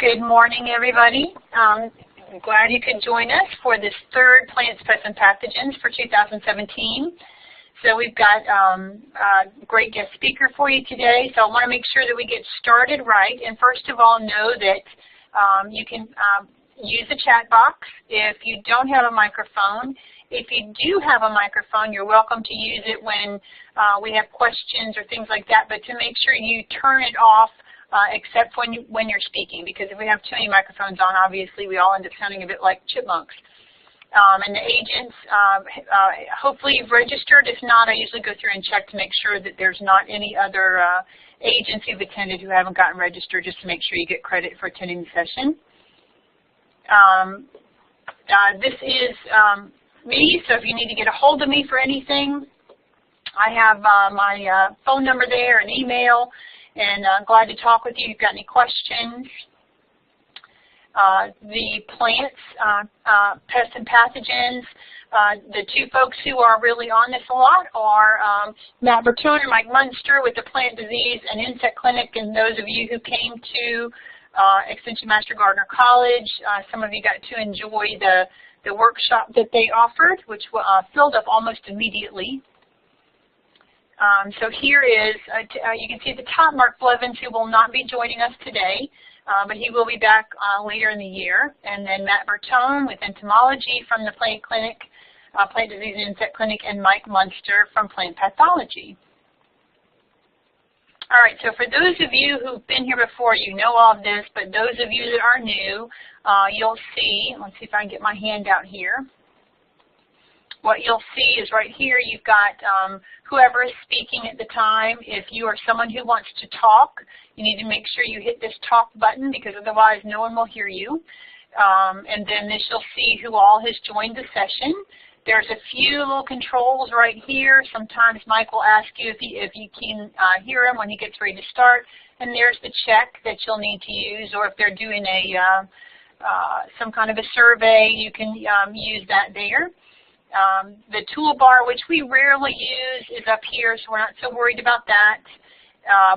Good morning, everybody. I'm glad you could join us for this third Plants, Pests, and Pathogens for 2017. So we've got a great guest speaker for you today. So I want to make sure that we get started right. And first of all, know that you can use the chat box if you don't have a microphone. If you do have a microphone, you're welcome to use it when we have questions or things like that, but to make sure you turn it off except when you're speaking, because if we have too many microphones on, obviously we all end up sounding a bit like chipmunks. And the agents, hopefully you've registered. If not, I usually go through and check to make sure that there's not any other agents who've attended who haven't gotten registered, just to make sure you get credit for attending the session. This is me, so if you need to get a hold of me for anything, I have my phone number there and email, and I'm glad to talk with you if you've got any questions. The plants, pests and pathogens, the two folks who are really on this a lot are Matt Bertone and Mike Munster with the Plant Disease and Insect Clinic, and those of you who came to Extension Master Gardener College, some of you got to enjoy the workshop that they offered, which filled up almost immediately. So here is, you can see at the top Mark Blevins, who will not be joining us today, but he will be back later in the year. And then Matt Bertone with entomology from the Plant Clinic, Plant Disease and Insect Clinic, and Mike Munster from Plant Pathology. All right, so for those of you who've been here before, you know all of this, but those of you that are new, you'll see, let's see if I can get my hand out here. What you'll see is right here, you've got whoever is speaking at the time. If you are someone who wants to talk, you need to make sure you hit this talk button, because otherwise no one will hear you. And then this, you'll see who all has joined the session. There's a few little controls right here. Sometimes Mike will ask you if you can hear him when he gets ready to start. And there's the check that you'll need to use, or if they're doing a some kind of a survey, you can use that there. The toolbar, which we rarely use, is up here, so we're not so worried about that.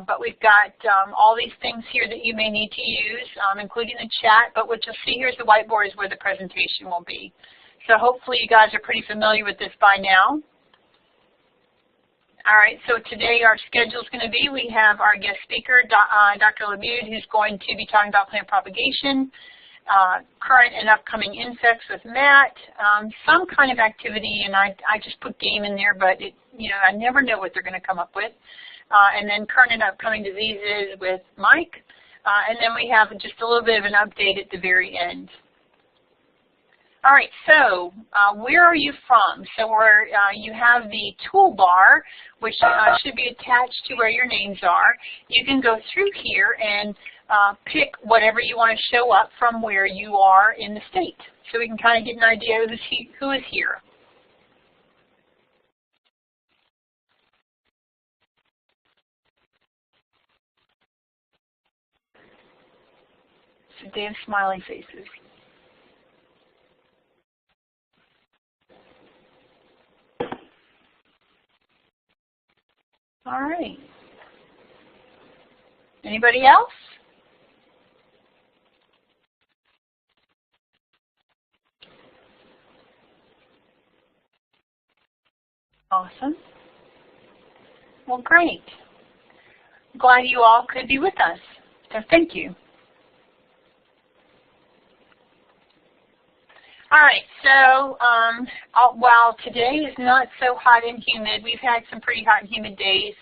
But we've got all these things here that you may need to use, including the chat. But what you'll see here is the whiteboard is where the presentation will be. So hopefully you guys are pretty familiar with this by now. All right, so today our schedule is going to be, we have our guest speaker, Dr. LeBude, who's going to be talking about plant propagation, current and upcoming insects with Matt, some kind of activity, and I just put game in there, but I never know what they're going to come up with. And then current and upcoming diseases with Mike, and then we have just a little bit of an update at the very end. All right, so where are you from? So you have the toolbar, which should be attached to where your names are. You can go through here and pick whatever you want to show up from where you are in the state, so we can kind of get an idea of who is here. So they have smiling faces. All right. Anybody else? Awesome. Well, great. Glad you all could be with us. So thank you. All right, so while today is not so hot and humid, we've had some pretty hot and humid days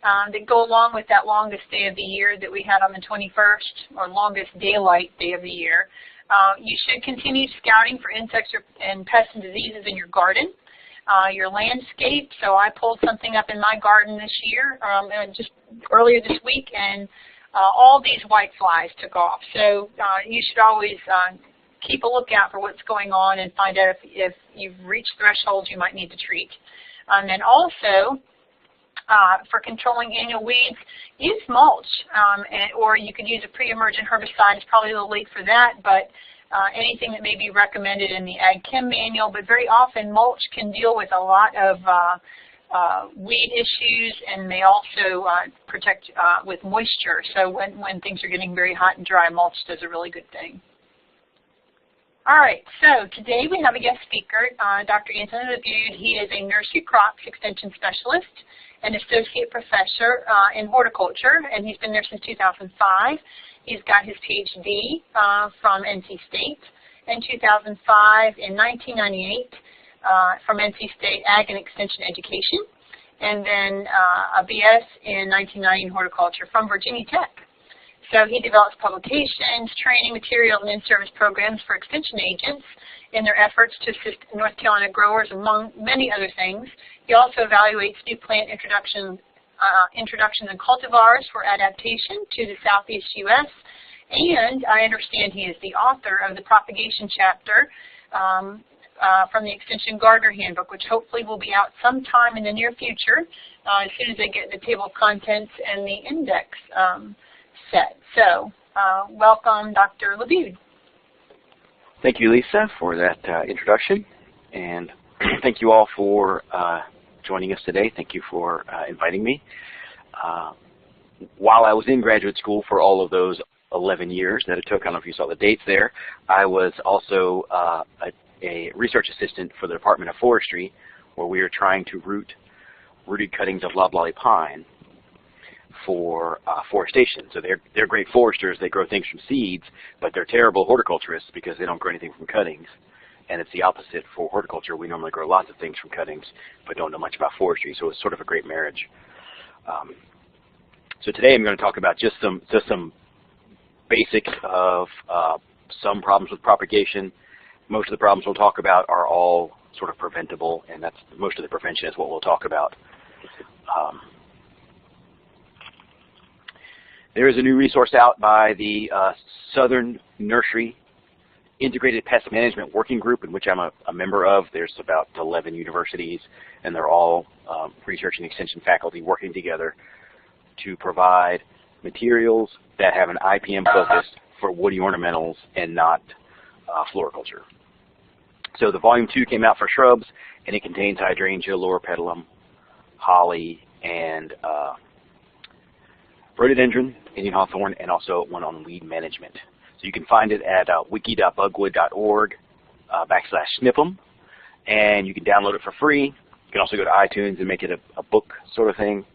that go along with that longest day of the year that we had on the 21st, or longest daylight day of the year. You should continue scouting for insects and pests and diseases in your garden, your landscape. So I pulled something up in my garden this year, just earlier this week, and all these white flies took off. So you should always keep a lookout for what's going on and find out if you've reached thresholds you might need to treat. And then also, for controlling annual weeds, use mulch, or you could use a pre-emergent herbicide. It's probably a little late for that, but anything that may be recommended in the Ag Chem manual. But very often mulch can deal with a lot of weed issues, and may also protect with moisture. So when things are getting very hot and dry, mulch does a really good thing. All right, so today we have a guest speaker, Dr. Anthony LeBude. He is a nursery crops extension specialist and associate professor in horticulture, and he's been there since 2005. He's got his PhD from NC State in 2005, in 1998 from NC State Ag and Extension Education, and then a BS in 1990 in horticulture from Virginia Tech. So he develops publications, training material, and in-service programs for extension agents in their efforts to assist North Carolina growers, among many other things. He also evaluates new plant introductions and cultivars for adaptation to the Southeast U.S. And I understand he is the author of the Propagation chapter from the Extension Gardener Handbook, which hopefully will be out sometime in the near future as soon as they get the table of contents and the index set. So welcome, Dr. LeBude. Thank you, Lisa, for that introduction, and thank you all for joining us today. Thank you for inviting me. While I was in graduate school for all of those 11 years that it took, I don't know if you saw the dates there, I was also a research assistant for the Department of Forestry, where we were trying to root rooted cuttings of loblolly pine for forestation. So they're great foresters. They grow things from seeds, but they're terrible horticulturists because they don't grow anything from cuttings. And it's the opposite for horticulture. We normally grow lots of things from cuttings, but don't know much about forestry. So it's sort of a great marriage. So today I'm going to talk about just some basics of some problems with propagation. Most of the problems we'll talk about are all sort of preventable, and that's most of the prevention is what we'll talk about. There is a new resource out by the Southern Nursery Integrated Pest Management Working Group, in which I'm a member of. There's about 11 universities, and they're all research and extension faculty working together to provide materials that have an IPM focus for woody ornamentals and not floriculture. So the volume 2 came out for shrubs, and it contains hydrangea, loropetalum, holly, and rhododendron, Indian hawthorn, and also one on weed management. So you can find it at wiki.bugwood.org/snip'em, and you can download it for free. You can also go to iTunes and make it a book sort of thing.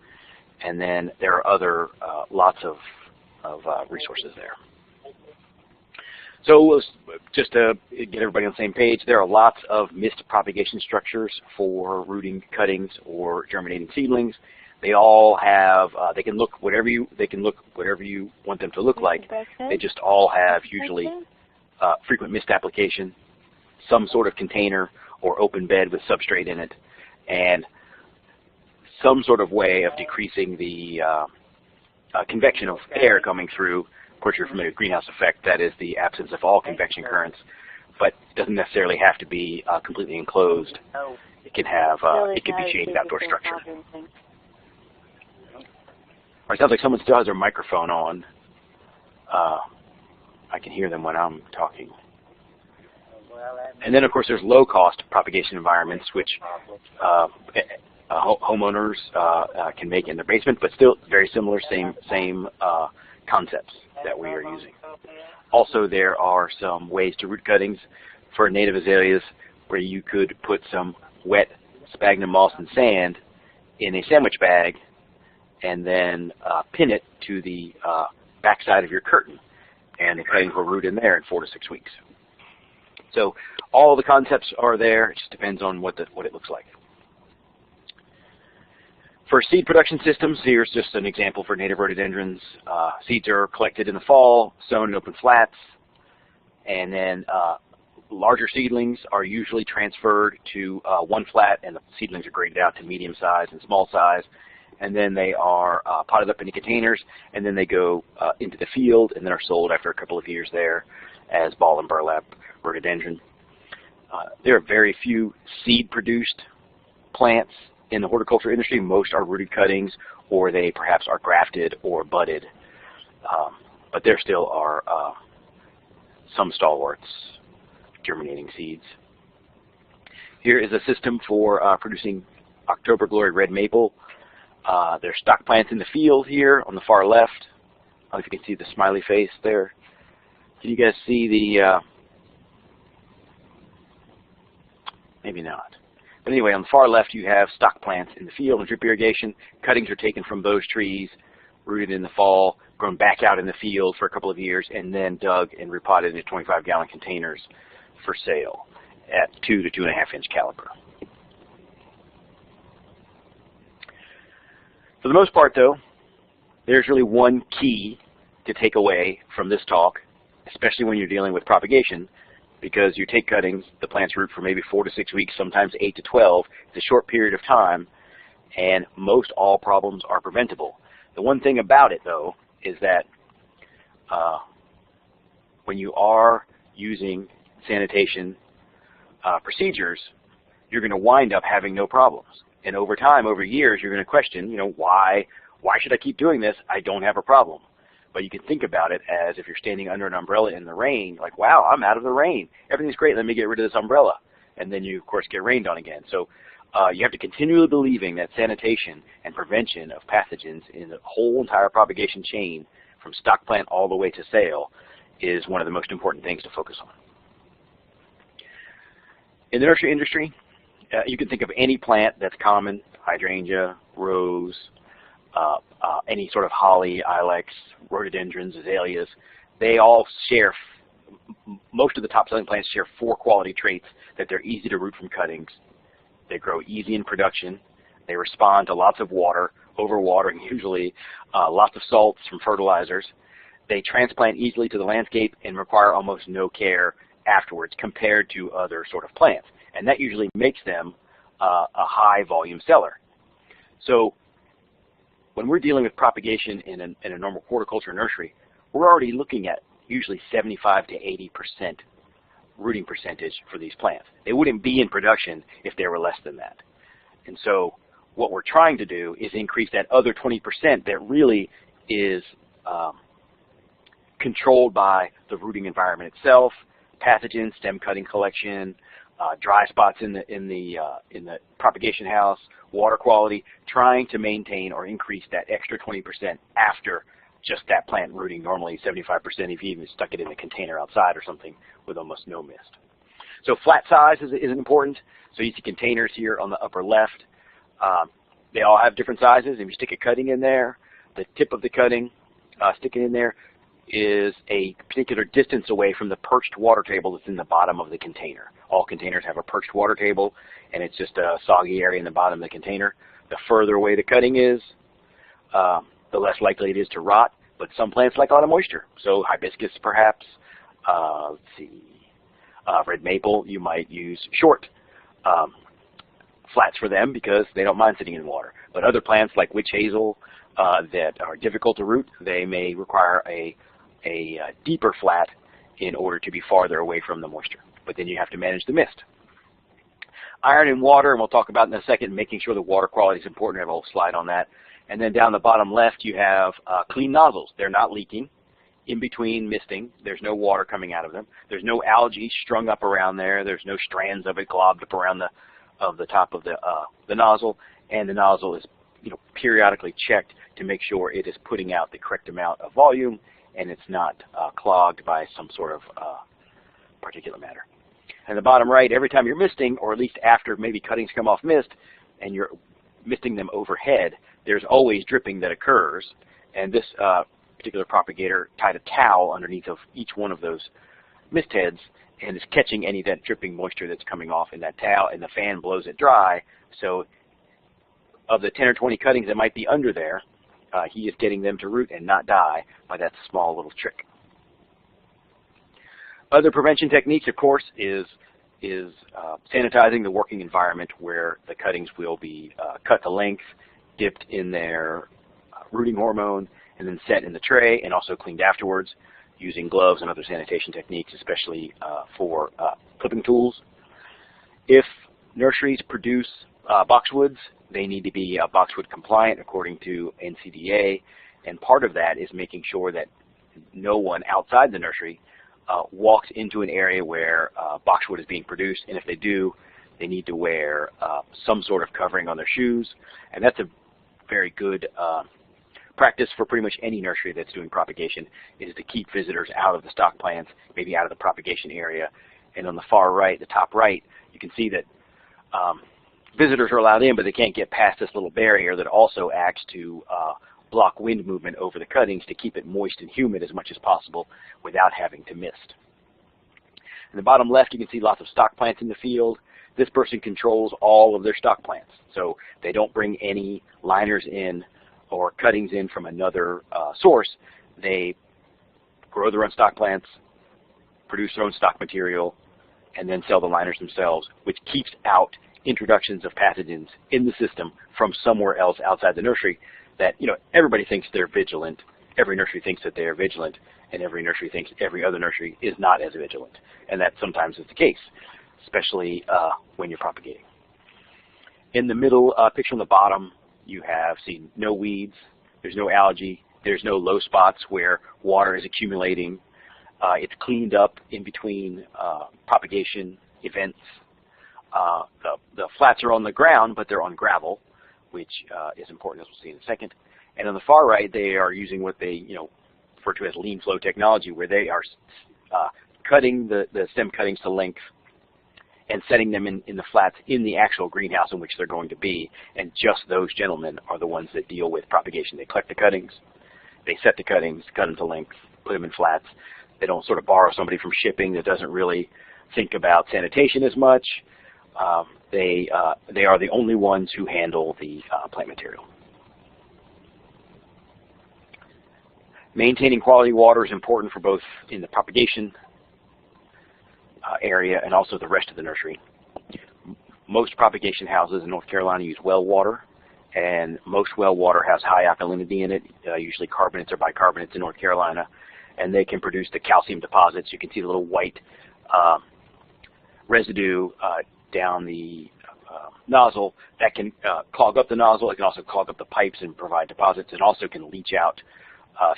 And then there are other lots of resources there. So just to get everybody on the same page, there are lots of missed propagation structures for rooting cuttings or germinating seedlings. They all have they can look whatever you want them to look like. They just all have usually frequent mist application, some sort of container or open bed with substrate in it, and some sort of way of decreasing the convection of air coming through. Of course, you're familiar with greenhouse effect. That is the absence of all convection currents, but it doesn't necessarily have to be completely enclosed. It can have it can be changed outdoor structure. All right, sounds like someone still has their microphone on. I can hear them when I'm talking. And then, of course, there's low-cost propagation environments, which homeowners can make in their basement, but still very similar, same concepts that we are using. Also, there are some ways to root cuttings for native azaleas where you could put some wet sphagnum moss and sand in a sandwich bag and then pin it to the backside of your curtain, and the cuttings will root in there in 4 to 6 weeks. So all the concepts are there. It just depends on what it looks like. For seed production systems, here's just an example for native rhododendrons. Seeds are collected in the fall, sown in open flats, and then larger seedlings are usually transferred to one flat, and the seedlings are graded out to medium size and small size. And then they are potted up into containers, and then they go into the field, and then are sold after a couple of years there as ball and burlap rhododendron. There are very few seed-produced plants in the horticulture industry. Most are rooted cuttings, or they perhaps are grafted or budded. But there still are some stalwarts germinating seeds. Here is a system for producing October Glory red maple. There's stock plants in the field here on the far left. I don't know if you can see the smiley face there. Can you guys see the, maybe not. But anyway, on the far left you have stock plants in the field and drip irrigation. Cuttings are taken from those trees, rooted in the fall, grown back out in the field for a couple of years, and then dug and repotted into 25-gallon containers for sale at 2 to 2.5 inch caliber. For the most part, though, there's really one key to take away from this talk, especially when you're dealing with propagation, because you take cuttings, the plants root for maybe 4 to 6 weeks, sometimes 8 to 12. It's a short period of time, and most all problems are preventable. The one thing about it, though, is that when you are using sanitation procedures, you're going to wind up having no problems. And over time, over years, you're going to question, you know, why should I keep doing this? I don't have a problem. But you can think about it as if you're standing under an umbrella in the rain, like, wow, I'm out of the rain. Everything's great. Let me get rid of this umbrella. And then you, of course, get rained on again. So you have to continually believing that sanitation and prevention of pathogens in the whole entire propagation chain from stock plant all the way to sale is one of the most important things to focus on. In the nursery industry, you can think of any plant that's common, hydrangea, rose, any sort of holly, ilex, rhododendrons, azaleas. They all share, most of the top-selling plants share 4 quality traits: that they're easy to root from cuttings, they grow easy in production, they respond to lots of water, overwatering usually, lots of salts from fertilizers, they transplant easily to the landscape and require almost no care afterwards compared to other sort of plants. And that usually makes them a high volume seller. So when we're dealing with propagation in a normal horticulture nursery, we're already looking at usually 75 to 80% rooting percentage for these plants. They wouldn't be in production if they were less than that. And so what we're trying to do is increase that other 20% that really is controlled by the rooting environment itself, pathogens, stem cutting collection, dry spots in the propagation house, water quality, trying to maintain or increase that extra 20% after just that plant rooting normally 75% if you even stuck it in a container outside or something with almost no mist. So flat size is important. So you see containers here on the upper left. They all have different sizes. If you stick a cutting in there, the tip of the cutting, stick it in there, is a particular distance away from the perched water table that's in the bottom of the container. All containers have a perched water table, and it's just a soggy area in the bottom of the container. The further away the cutting is, the less likely it is to rot, but some plants like a lot of moisture. So hibiscus perhaps, let's see, red maple, you might use short flats for them because they don't mind sitting in water. But other plants like witch hazel that are difficult to root, they may require a deeper flat in order to be farther away from the moisture. But then you have to manage the mist. Iron and water, and we'll talk about in a second, making sure the water quality is important. I have a whole slide on that. And then down the bottom left, you have clean nozzles. They're not leaking. In between misting, there's no water coming out of them. There's no algae strung up around there. There's no strands of it globbed up around the top of the nozzle. And the nozzle is, you know, periodically checked to make sure it is putting out the correct amount of volume and it's not clogged by some sort of particulate matter. And the bottom right, every time you're misting, or at least after maybe cuttings come off mist and you're misting them overhead, there's always dripping that occurs. And this particular propagator tied a towel underneath of each one of those mist heads and is catching any of that dripping moisture that's coming off in that towel, and the fan blows it dry. So of the 10 or 20 cuttings that might be under there, he is getting them to root and not die by that small little trick. Other prevention techniques, of course, is sanitizing the working environment where the cuttings will be cut to length, dipped in their rooting hormone, and then set in the tray and also cleaned afterwards using gloves and other sanitation techniques, especially for clipping tools. If nurseries produce boxwoods, they need to be boxwood compliant according to NCDA, and part of that is making sure that no one outside the nursery walks into an area where boxwood is being produced, and if they do, They need to wear some sort of covering on their shoes, and that's a very good practice for pretty much any nursery that's doing propagation, is to keep visitors out of the stock plants, maybe out of the propagation area. And on the far right, the top right, you can see that visitors are allowed in, but they can't get past this little barrier that also acts to block wind movement over the cuttings to keep it moist and humid as much as possible without having to mist. In the bottom left, you can see lots of stock plants in the field. This person controls all of their stock plants, so they don't bring any liners in or cuttings in from another source. They grow their own stock plants, produce their own stock material, and then sell the liners themselves, which keeps out introductions of pathogens in the system from somewhere else outside the nursery that, everybody thinks they're vigilant. Every nursery thinks that they are vigilant, and every nursery thinks every other nursery is not as vigilant. And that sometimes is the case, especially when you're propagating. In the middle picture on the bottom, you have seen no weeds, there's no algae, there's no low spots where water is accumulating. It's cleaned up in between propagation events. The flats are on the ground, but they're on gravel, which is important, as we'll see in a second. And on the far right, they are using what they refer to as lean flow technology, where they are cutting the stem cuttings to length and setting them in the flats in the actual greenhouse in which they're going to be. And just those gentlemen are the ones that deal with propagation. They collect the cuttings, they set the cuttings, cut them to length, put them in flats. They don't sort of borrow somebody from shipping that doesn't really think about sanitation as much. They are the only ones who handle the plant material. Maintaining quality water is important for both in the propagation area and also the rest of the nursery. Most propagation houses in North Carolina use well water, and most well water has high alkalinity in it, usually carbonates or bicarbonates in North Carolina, and they can produce the calcium deposits. You can see the little white residue down the nozzle that can clog up the nozzle. It can also clog up the pipes and provide deposits. It also can leach out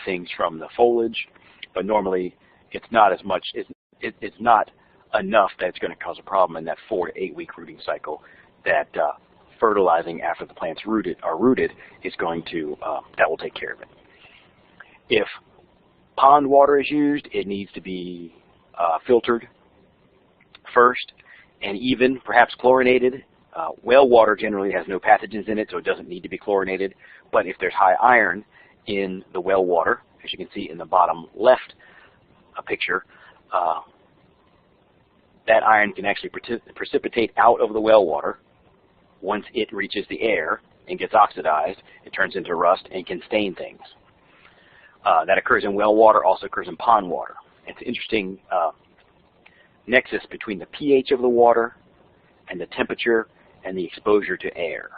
things from the foliage, but normally it's not as much. It's not enough that it's going to cause a problem in that 4 to 8 week rooting cycle. That fertilizing after the plants are rooted is going to that will take care of it. If pond water is used, it needs to be filtered first, and even perhaps chlorinated. Well water generally has no pathogens in it, so it doesn't need to be chlorinated. But if there's high iron in the well water, as you can see in the bottom left picture, that iron can actually precipitate out of the well water. Once it reaches the air and gets oxidized, it turns into rust and can stain things. That occurs in well water, also occurs in pond water. It's an interesting nexus between the pH of the water and the temperature and the exposure to air.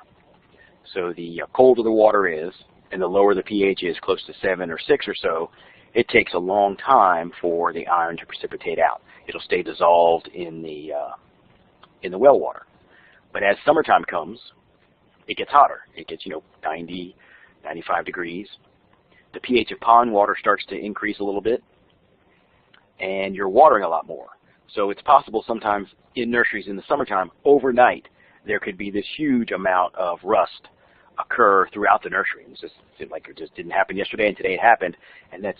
So the colder the water is, and the lower the pH is, close to 7 or 6 or so, it takes a long time for the iron to precipitate out. It'll stay dissolved in the well water. But as summertime comes, it gets hotter. It gets 90, 95 degrees. The pH of pond water starts to increase a little bit, and you're watering a lot more. So it's possible sometimes in nurseries in the summertime, overnight, there could be this huge amount of rust occur throughout the nursery. It just seemed like it just didn't happen yesterday, and today it happened. And that's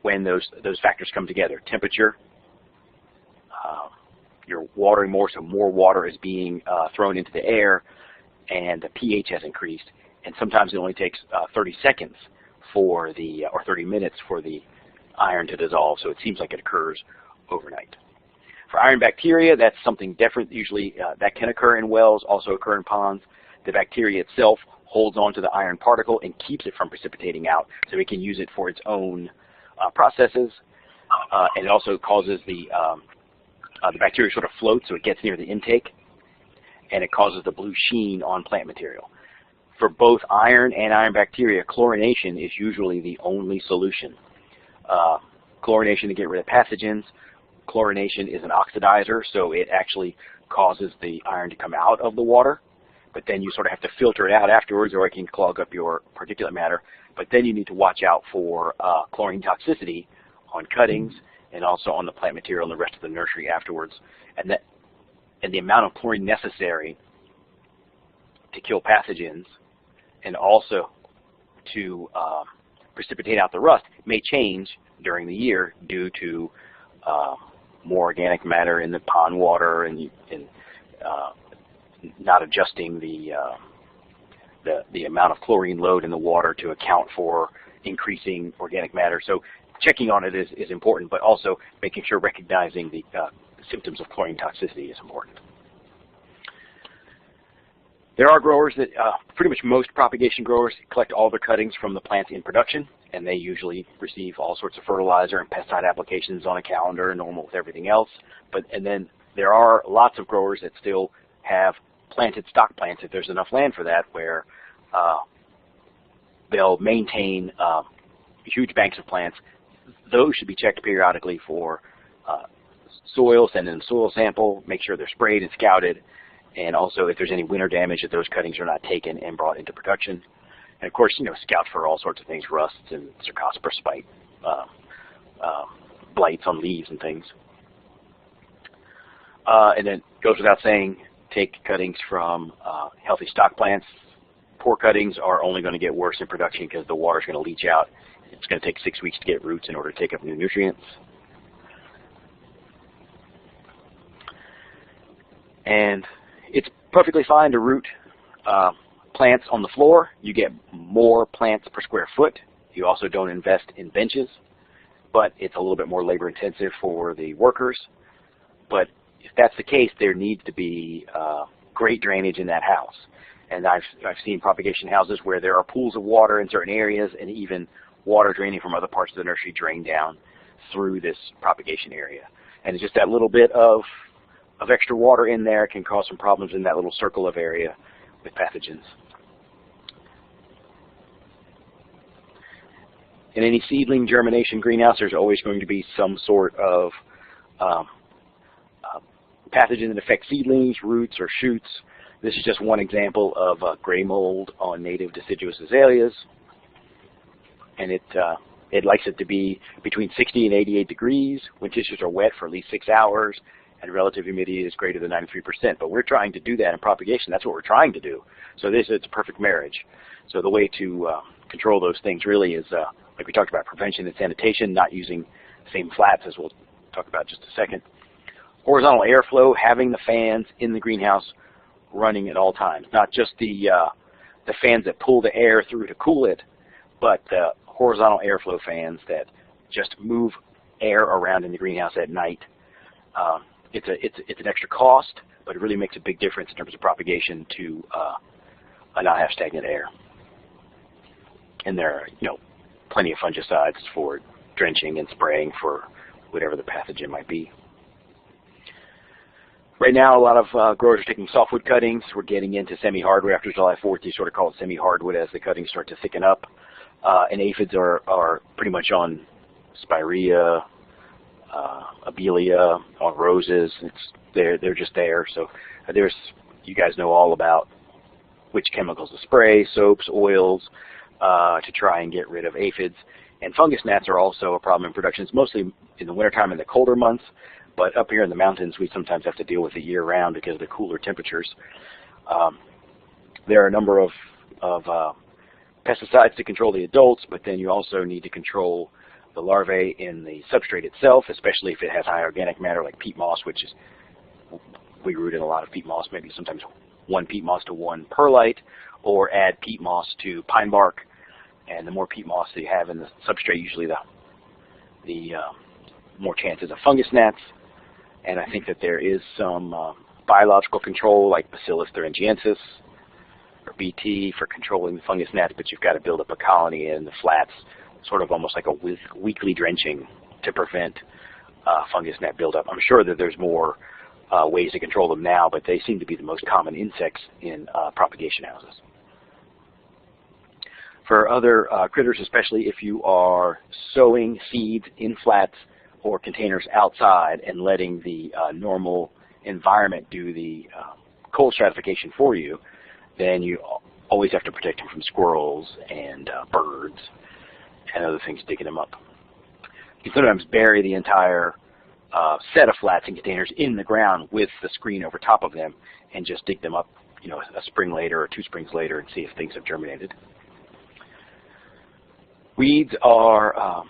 when those factors come together. Temperature, you're watering more, so more water is being thrown into the air, and the pH has increased. And sometimes it only takes 30 seconds or 30 minutes for the iron to dissolve, so it seems like it occurs overnight. For iron bacteria, that's something different. Usually that can occur in wells, also occur in ponds. The bacteria itself holds onto the iron particle and keeps it from precipitating out, so it can use it for its own processes. And it also causes the bacteria sort of float, so it gets near the intake, and it causes the blue sheen on plant material. For both iron and iron bacteria, chlorination is usually the only solution. Chlorination to get rid of pathogens. Chlorination is an oxidizer, so it actually causes the iron to come out of the water, but then you sort of have to filter it out afterwards, or it can clog up your particulate matter. But then you need to watch out for chlorine toxicity on cuttings and also on the plant material and the rest of the nursery afterwards. And and the amount of chlorine necessary to kill pathogens and also to precipitate out the rust may change during the year due to more organic matter in the pond water and not adjusting the amount of chlorine load in the water to account for increasing organic matter. So checking on it is important, but also making sure recognizing the symptoms of chlorine toxicity is important. There are growers that, pretty much most propagation growers collect all their cuttings from the plants in production, and they usually receive all sorts of fertilizer and pesticide applications on a calendar, normal with everything else. And then there are lots of growers that still have planted stock plants, if there's enough land for that, where they'll maintain huge banks of plants. Those should be checked periodically for soil, send in a soil sample, make sure they're sprayed and scouted, and also if there's any winter damage that those cuttings are not taken and brought into production. And of course, scout for all sorts of things, rusts and cercospora spite, blights on leaves and things. And then it goes without saying, take cuttings from healthy stock plants. Poor cuttings are only going to get worse in production because the water's going to leach out. It's going to take 6 weeks to get roots in order to take up new nutrients. And it's perfectly fine to root plants on the floor. You get more plants per square foot. You also don't invest in benches, but it's a little bit more labor intensive for the workers. But if that's the case, there needs to be great drainage in that house. And I've seen propagation houses where there are pools of water in certain areas and even water draining from other parts of the nursery drain down through this propagation area. And it's just that little bit of extra water in there can cause some problems in that little circle of area with pathogens. In any seedling germination greenhouse, there's always going to be some sort of pathogen that affects seedlings, roots, or shoots. This is just one example of gray mold on native deciduous azaleas. And it likes it to be between 60 and 88 degrees when tissues are wet for at least 6 hours, and relative humidity is greater than 93%. But we're trying to do that in propagation. That's what we're trying to do. So it's a perfect marriage. So the way to control those things really is, like we talked about, prevention and sanitation, not using the same flats, as we'll talk about in just a second. Horizontal airflow, having the fans in the greenhouse running at all times, not just the fans that pull the air through to cool it, but the horizontal airflow fans that just move air around in the greenhouse at night. It's an extra cost, but it really makes a big difference in terms of propagation to not have stagnant air. And there are plenty of fungicides for drenching and spraying for whatever the pathogen might be. Right now, a lot of growers are taking softwood cuttings. We're getting into semi-hardwood. After July 4th, you sort of call it semi-hardwood as the cuttings start to thicken up. And aphids are pretty much on spirea, abelia, on roses. They're just there. So you guys know all about which chemicals to spray, soaps, oils, to try and get rid of aphids. And fungus gnats are also a problem in production. It's mostly in the wintertime and the colder months. But up here in the mountains, we sometimes have to deal with it year-round because of the cooler temperatures. There are a number of pesticides to control the adults, but then you also need to control the larvae in the substrate itself, especially if it has high organic matter like peat moss, which is, we root in a lot of peat moss, maybe sometimes 1 peat moss to 1 perlite, or add peat moss to pine bark. And the more peat moss that you have in the substrate, usually the more chances of fungus gnats. And I think that there is some biological control like Bacillus thuringiensis or BT for controlling the fungus gnats, but you've got to build up a colony in the flats, sort of almost like a weekly drenching to prevent fungus gnat buildup. I'm sure that there's more ways to control them now, but they seem to be the most common insects in propagation houses. For other critters, especially if you are sowing seeds in flats or containers outside and letting the normal environment do the cold stratification for you, then you always have to protect them from squirrels and birds and other things digging them up. You can sometimes bury the entire set of flats and containers in the ground with the screen over top of them, and just dig them up, a spring later or 2 springs later, and see if things have germinated. Weeds are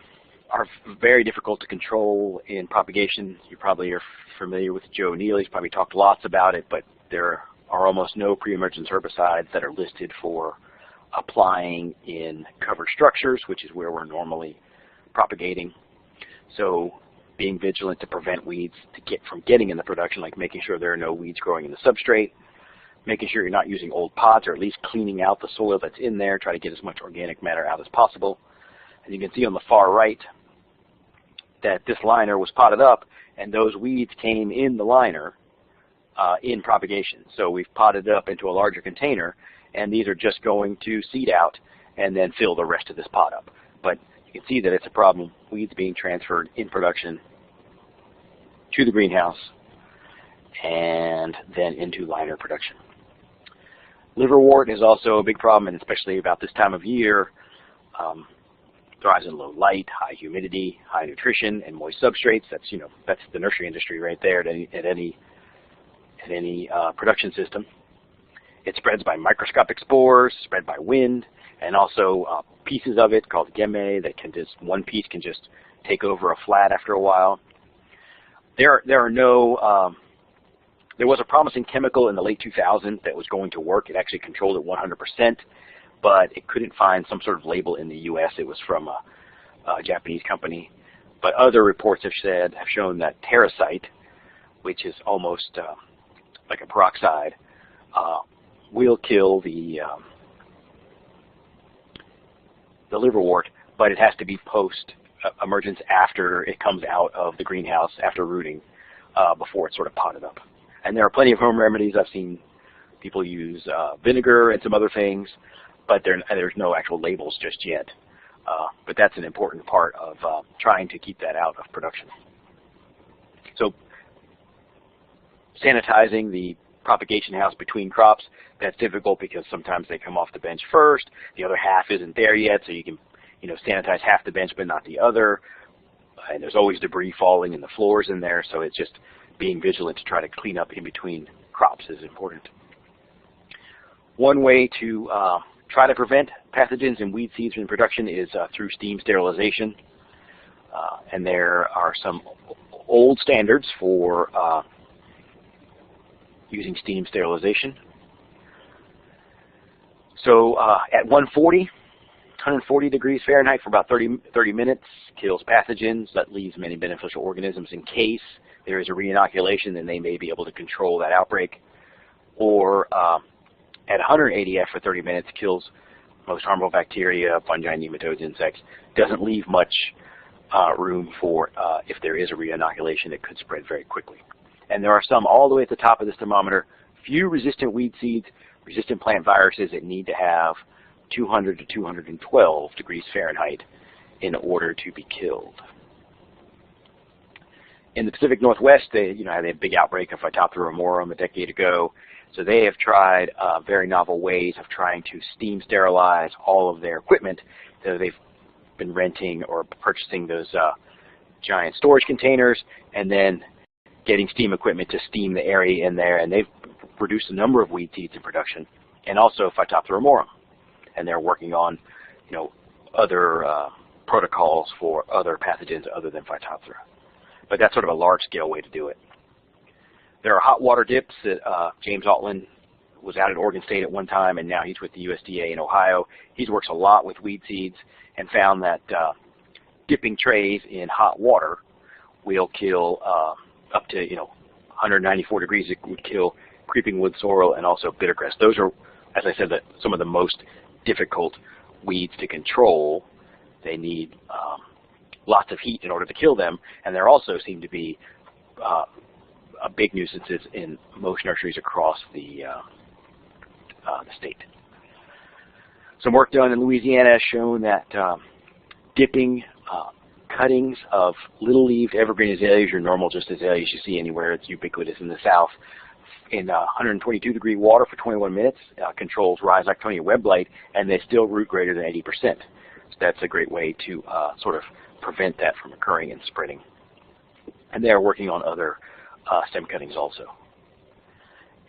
very difficult to control in propagation. You probably are familiar with Joe Neal. He's probably talked lots about it, but there are almost no pre-emergence herbicides that are listed for applying in covered structures, which is where we're normally propagating. So being vigilant to prevent weeds from getting in the production, like making sure there are no weeds growing in the substrate, making sure you're not using old pods, or at least cleaning out the soil that's in there, try to get as much organic matter out as possible. And you can see on the far right that this liner was potted up, and those weeds came in the liner in propagation. So we've potted it up into a larger container, and these are just going to seed out and then fill the rest of this pot up. But you can see that it's a problem, weeds being transferred in production to the greenhouse and then into liner production. Liverwort is also a big problem, and especially about this time of year. Thrives in low light, high humidity, high nutrition, and moist substrates. That's the nursery industry right there at any production system. It spreads by microscopic spores, spread by wind, and also pieces of it called gemme that can just, one piece can just take over a flat after a while. There was a promising chemical in the late 2000s that was going to work. It actually controlled it 100%, but it couldn't find some sort of label in the U.S. It was from a Japanese company. But other reports have shown that terracite, which is almost like a peroxide, will kill the liverwort, but it has to be post-emergence after it comes out of the greenhouse, after rooting, before it's sort of potted up. And there are plenty of home remedies. I've seen people use vinegar and some other things, but there's no actual labels just yet. But that's an important part of trying to keep that out of production. So sanitizing the propagation house between crops, that's difficult because sometimes they come off the bench first, the other half isn't there yet, so you can sanitize half the bench but not the other, and there's always debris falling in the floors in there, so it's just being vigilant to try to clean up in between crops is important. One way to try to prevent pathogens and weed seeds in production is through steam sterilization, and there are some old standards for using steam sterilization. So at 140 degrees Fahrenheit for about 30 minutes kills pathogens. That leaves many beneficial organisms in case there is a reinoculation, then they may be able to control that outbreak. Or at 180 F for 30 minutes kills most harmful bacteria, fungi, nematodes, insects. Doesn't leave much room for if there is a reinoculation, it could spread very quickly. And there are some all the way at the top of this thermometer, few resistant weed seeds, resistant plant viruses that need to have 200 to 212 degrees Fahrenheit in order to be killed. In the Pacific Northwest, they had a big outbreak of Phytophthora ramorum a decade ago. So they have tried very novel ways of trying to steam sterilize all of their equipment. So they've been renting or purchasing those giant storage containers and then getting steam equipment to steam the area in there, and they've reduced the number of weed seeds in production, and also Phytophthora ramorum. And they're working on, other protocols for other pathogens other than Phytophthora. But that's sort of a large-scale way to do it. There are hot water dips that James Altman was out at Oregon State at one time, and now he's with the USDA in Ohio. He works a lot with weed seeds and found that dipping trays in hot water will kill up to 194 degrees. It would kill creeping wood sorrel and also bittergrass. Those are, as I said, some of the most difficult weeds to control. They need lots of heat in order to kill them, and there also seem to be big nuisances in most nurseries across the state. Some work done in Louisiana has shown that dipping cuttings of little-leaved evergreen azaleas, your normal just azaleas you see anywhere, it's ubiquitous in the South, in 122-degree water for 21 minutes controls Rhizoctonia web blight, and they still root greater than 80%. So that's a great way to sort of prevent that from occurring and spreading. And they are working on other stem cuttings also.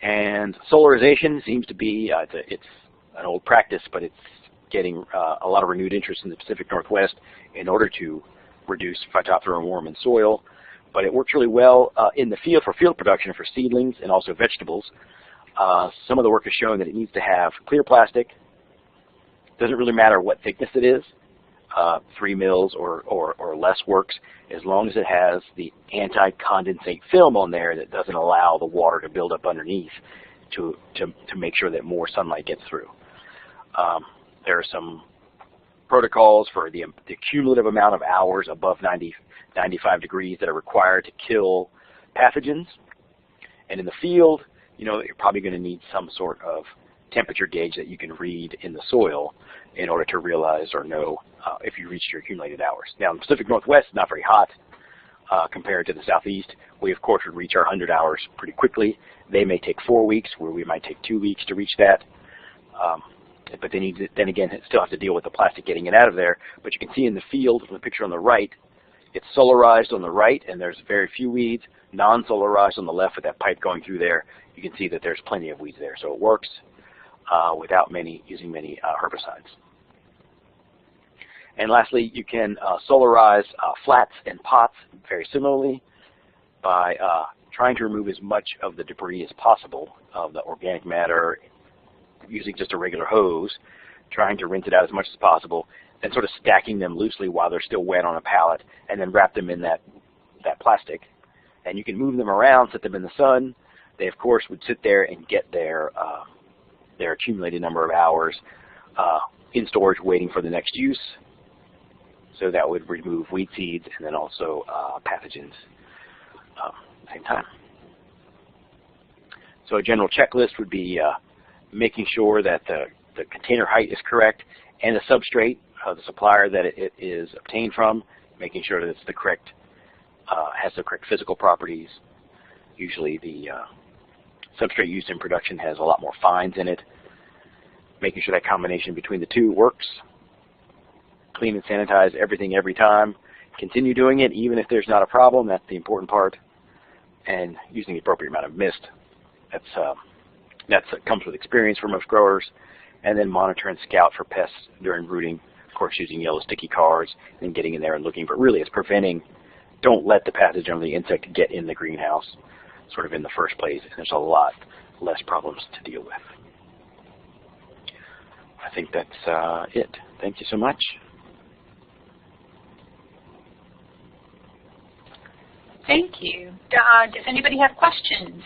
And solarization seems to be, it's an old practice, but it's getting a lot of renewed interest in the Pacific Northwest in order to reduce Phytophthora worm in soil. But it works really well in the field for field production for seedlings and also vegetables. Some of the work has shown that it needs to have clear plastic. Doesn't really matter what thickness it is. 3 mils or less works, as long as it has the anti-condensate film on there that doesn't allow the water to build up underneath to make sure that more sunlight gets through. There are some protocols for the cumulative amount of hours above 95 degrees that are required to kill pathogens. And in the field, you know, you're probably going to need some sort of temperature gauge that you can read in the soil in order to realize or know if you reached your accumulated hours. Now, in the Pacific Northwest, it's not very hot compared to the Southeast. We, of course, would reach our 100 hours pretty quickly. They may take 4 weeks, where we might take 2 weeks to reach that. But then again, still have to deal with the plastic getting it out of there. But you can see in the field, from the picture on the right, it's solarized on the right, and there's very few weeds. Non-solarized on the left with that pipe going through there. You can see that there's plenty of weeds there. So it works without using many herbicides. And lastly, you can solarize flats and pots very similarly by trying to remove as much of the debris as possible of the organic matter using just a regular hose, trying to rinse it out as much as possible, and sort of stacking them loosely while they're still wet on a pallet, and then wrap them in that plastic. And you can move them around, set them in the sun. They, of course, would sit there and get their accumulated number of hours in storage waiting for the next use. So that would remove weed seeds and then also pathogens at the same time. So a general checklist would be making sure that the container height is correct and the substrate, the supplier that it is obtained from, making sure that it's the correct, has the correct physical properties. Usually the substrate used in production has a lot more fines in it. Making sure that combination between the two works. Clean and sanitize everything every time. Continue doing it even if there's not a problem. That's the important part. And using the appropriate amount of mist. That comes with experience for most growers. And then monitor and scout for pests during rooting. Of course, using yellow sticky cards and getting in there and looking. But really, it's preventing. Don't let the pathogen or the insect get in the greenhouse sort of in the first place. And there's a lot less problems to deal with. I think that's it. Thank you so much. Thank you. Does anybody have questions?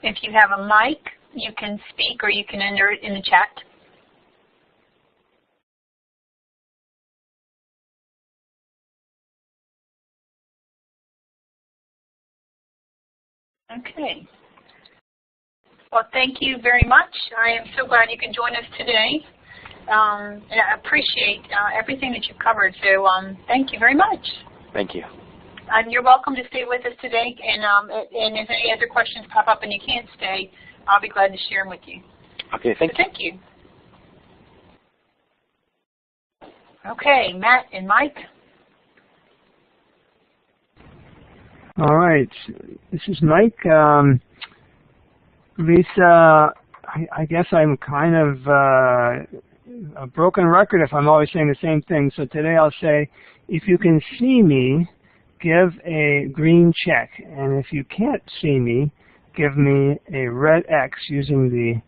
If you have a mic, you can speak or you can enter it in the chat. Okay. Well, thank you very much. I am so glad you could join us today. And I appreciate everything that you've covered. So thank you very much. Thank you. And you're welcome to stay with us today. And if any other questions pop up and you can't stay, I'll be glad to share them with you. Okay, thank you. Thank you. Okay, Matt and Mike. All right, this is Mike. Lisa, I guess I'm kind of a broken record if I'm always saying the same thing. So today I'll say, if you can see me, give a green check. And if you can't see me, give me a red X using the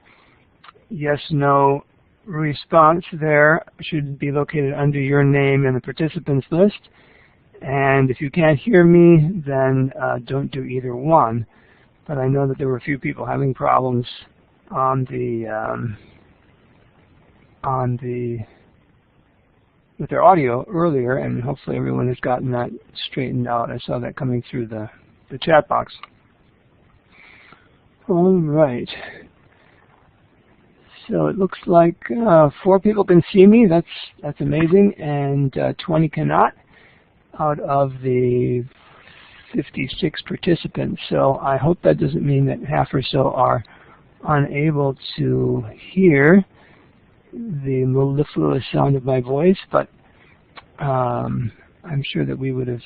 yes/no response there. Should be located under your name in the participants list. And if you can't hear me, then don't do either one. But I know that there were a few people having problems with their audio earlier, and hopefully everyone has gotten that straightened out. I saw that coming through the chat box. All right. So it looks like 4 people can see me. That's amazing, and 20 cannot out of the 56 participants. So I hope that doesn't mean that half or so are unable to hear. the mellifluous sound of my voice, but I'm sure that we would have.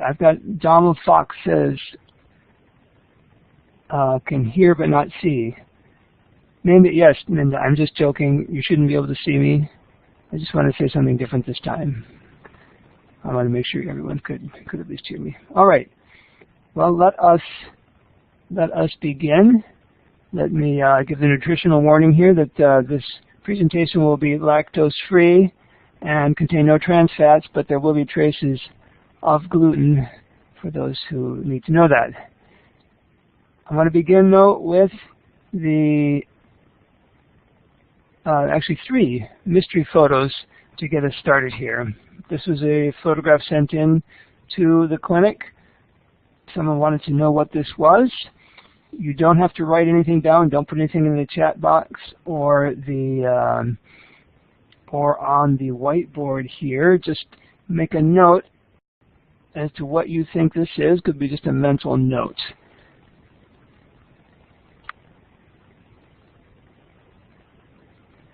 I've got Donald Fox says, can hear but not see. Yes, Minda, I'm just joking. You shouldn't be able to see me. I just want to say something different this time. I want to make sure everyone could at least hear me. All right. Well, let us begin. Let me give the nutritional warning here that this presentation will be lactose-free and contain no trans fats, but there will be traces of gluten for those who need to know that. I want to begin, though, with the actually 3 mystery photos to get us started here. This was a photograph sent in to the clinic. Someone wanted to know what this was. You don't have to write anything down. Don't put anything in the chat box or on the whiteboard here. Just make a note as to what you think this is. Could be just a mental note.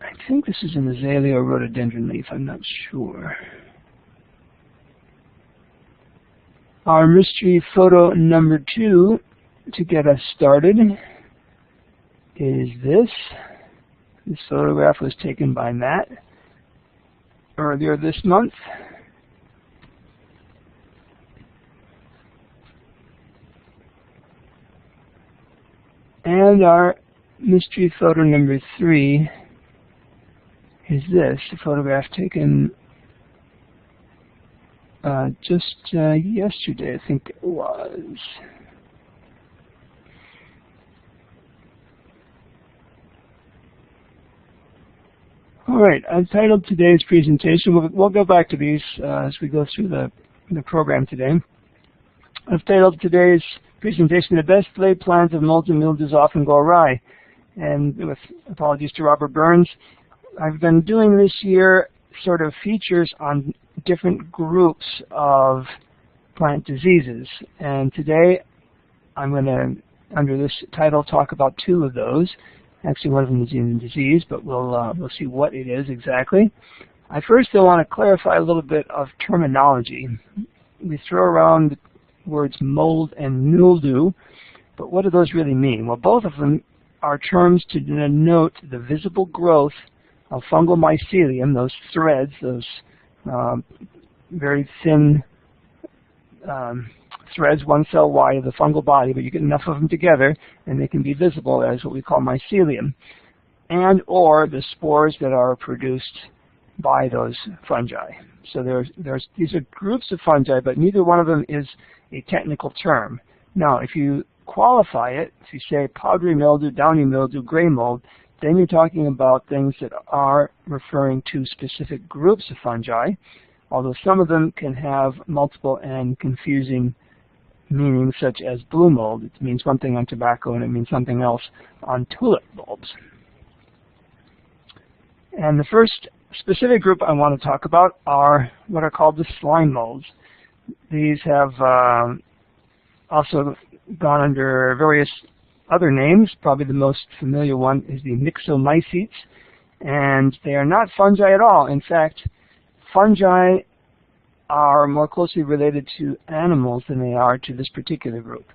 I think this is an azalea or rhododendron leaf. I'm not sure. Our mystery photo number 2 to get us started is this. This photograph was taken by Matt earlier this month. And our mystery photo number 3 is this, a photograph taken just yesterday, I think it was. All right, I've titled today's presentation. We'll go back to these as we go through the program today. I've titled today's presentation, The Best Laid Plans of Molds and Mildews Often Go Awry. And with apologies to Robert Burns, I've been doing this year sort of features on different groups of plant diseases. And today I'm going to, under this title, talk about 2 of those. Actually, one of them is in disease, but we'll see what it is exactly. I first though want to clarify a little bit of terminology. We throw around the words mold and mildew, but what do those really mean? Well, both of them are terms to denote the visible growth of fungal mycelium, those threads, those very thin threads, one cell wide of the fungal body, but you get enough of them together and they can be visible as what we call mycelium, and or the spores that are produced by those fungi. So these are groups of fungi, but neither one of them is a technical term. Now, if you qualify it, if you say powdery mildew, downy mildew, gray mold, then you're talking about things that are referring to specific groups of fungi, although some of them can have multiple and confusing meanings, such as blue mold. It means one thing on tobacco and it means something else on tulip bulbs. And the first specific group I want to talk about are what are called the slime molds. These have also gone under various other names. Probably the most familiar one is the myxomycetes, and they are not fungi at all. In fact, fungi are more closely related to animals than they are to this particular group.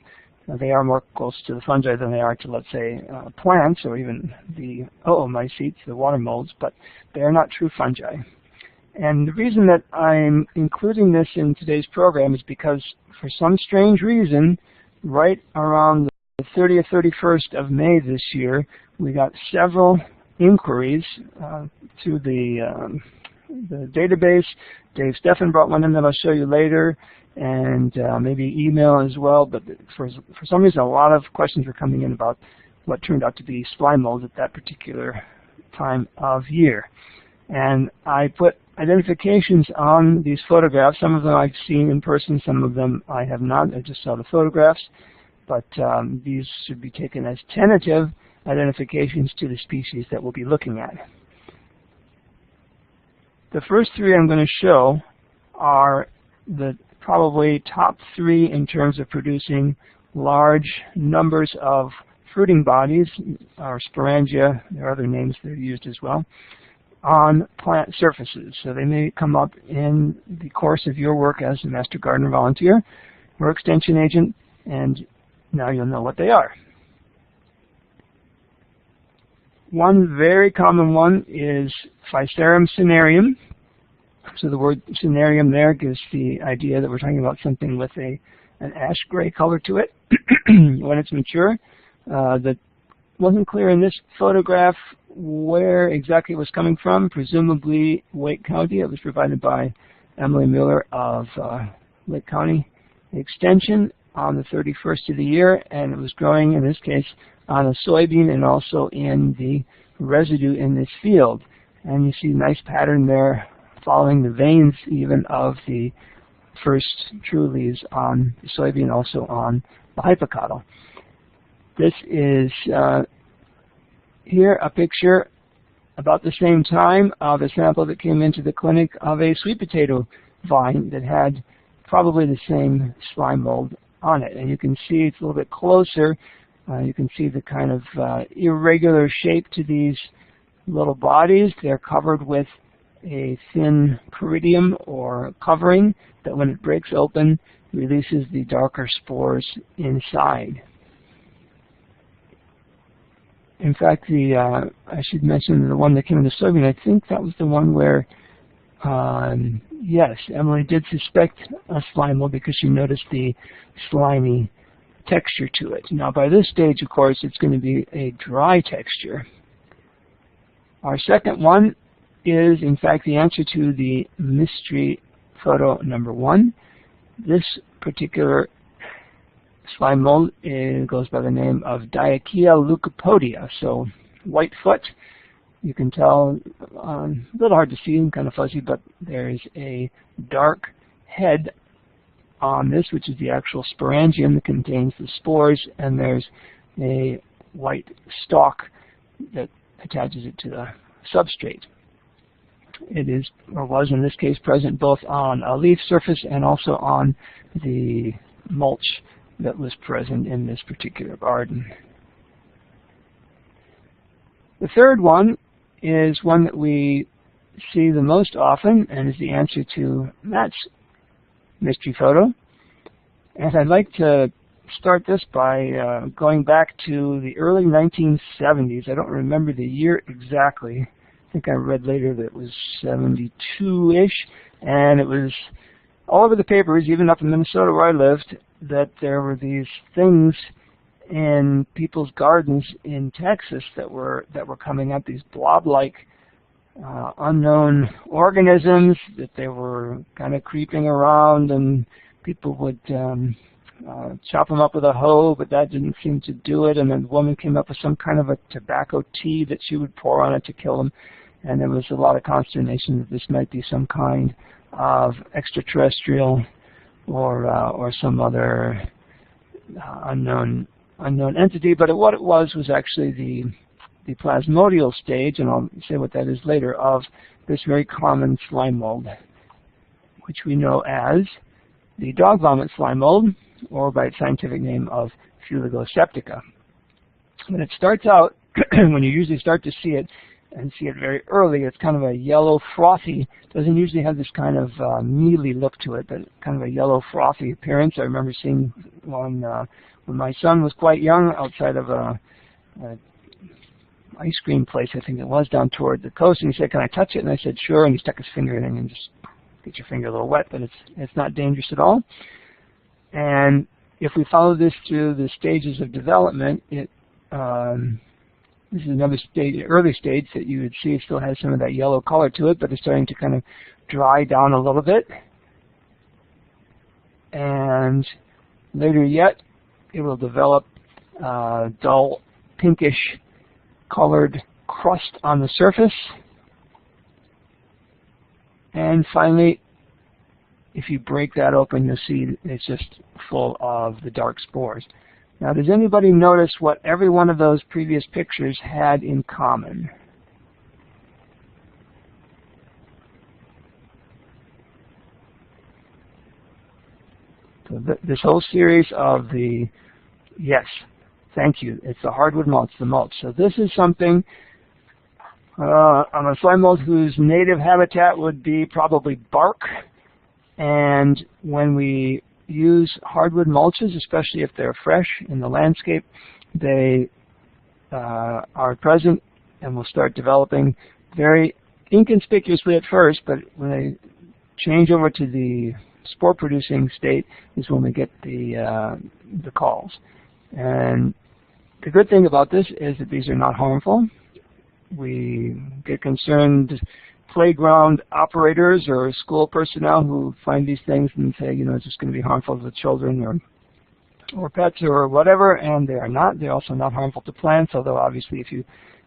They are more close to the fungi than they are to, let's say, plants or even the oomycetes, the water molds, but they are not true fungi. And the reason that I'm including this in today's program is because for some strange reason, right around the 30th, 31st of May this year, we got several inquiries through the database. Dave Steffen brought one in that I'll show you later, and maybe email as well. But for some reason, a lot of questions were coming in about what turned out to be slime molds at that particular time of year. And I put identifications on these photographs. Some of them I've seen in person, some of them I have not. I just saw the photographs. But these should be taken as tentative identifications to the species that we'll be looking at. The first 3 I'm going to show are the probably top 3 in terms of producing large numbers of fruiting bodies, or sporangia. There are other names that are used as well. on plant surfaces. So they may come up in the course of your work as a Master Gardener volunteer or extension agent, and now you'll know what they are. One very common one is Physarum cinereum. So the word cinereum there gives the idea that we're talking about something with an ash gray color to it when it's mature. That wasn't clear in this photograph where exactly it was coming from, presumably Wake County. It was provided by Emily Miller of Lake County Extension on the 31st of the year, and it was growing, in this case, on a soybean and also in the residue in this field. And you see a nice pattern there following the veins even of the first true leaves on the soybean, also on the hypocotyl. This is here a picture about the same time of a sample that came into the clinic of a sweet potato vine that had probably the same slime mold on it. And you can see it's a little bit closer. You can see the kind of irregular shape to these little bodies. They're covered with a thin peridium or covering that when it breaks open releases the darker spores inside. In fact, I should mention the one that came in the soybean. I think that was the one where, yes, Emily did suspect a slime mold because she noticed the slimy texture to it. Now, by this stage, of course, it's going to be a dry texture. Our second one is, in fact, the answer to the mystery photo number 1. This particular slime mold goes by the name of Diachea leucopodia, so whitefoot. You can tell, a little hard to see and kind of fuzzy, but there's a dark head on this, which is the actual sporangium that contains the spores, and there's a white stalk that attaches it to the substrate. It is, or was in this case, present both on a leaf surface and also on the mulch that was present in this particular garden. The third one is one that we see the most often and is the answer to Matt's mystery photo. And I'd like to start this by going back to the early 1970s. I don't remember the year exactly. I think I read later that it was 72-ish, and it was all over the papers, even up in Minnesota where I lived, that there were these things in people's gardens in Texas that were coming up, these blob-like unknown organisms, that they were kind of creeping around, and people would chop them up with a hoe, but that didn't seem to do it. And then the woman came up with some kind of a tobacco tea that she would pour on it to kill them. And there was a lot of consternation that this might be some kind of extraterrestrial or some other unknown entity. But what it was actually the plasmodial stage, and I'll say what that is later, of this very common slime mold, which we know as the dog vomit slime mold, or by its scientific name of Fuligoseptica. When it starts out, when you usually start to see it, and see it very early, it's kind of a yellow frothy, doesn't usually have this kind of mealy look to it, but kind of a yellow frothy appearance. I remember seeing one when my son was quite young outside of a ice cream place, I think it was, down toward the coast, and he said, "Can I touch it?" And I said, "Sure," and he stuck his finger in and just get your finger a little wet, but it's not dangerous at all. And if we follow this through the stages of development, it this is another stage, early stage, that you would see it still has some of that yellow color to it, but it's starting to kind of dry down a little bit. And later yet, it will develop dull pinkish colored crust on the surface. And finally, if you break that open, you'll see it's just full of the dark spores. Now, does anybody notice what every one of those previous pictures had in common? So this whole series of the, yes, thank you, it's the hardwood mulch, the mulch. So this is something On a slime mold whose native habitat would be probably bark, and when we use hardwood mulches, especially if they're fresh in the landscape, they are present and will start developing very inconspicuously at first, but when they change over to the spore-producing state is when we get the calls. And the good thing about this is that these are not harmful. We get concerned playground operators or school personnel who find these things and say, you know, is this going to be harmful to the children or pets or whatever, and they are not. They're also not harmful to plants, although obviously if you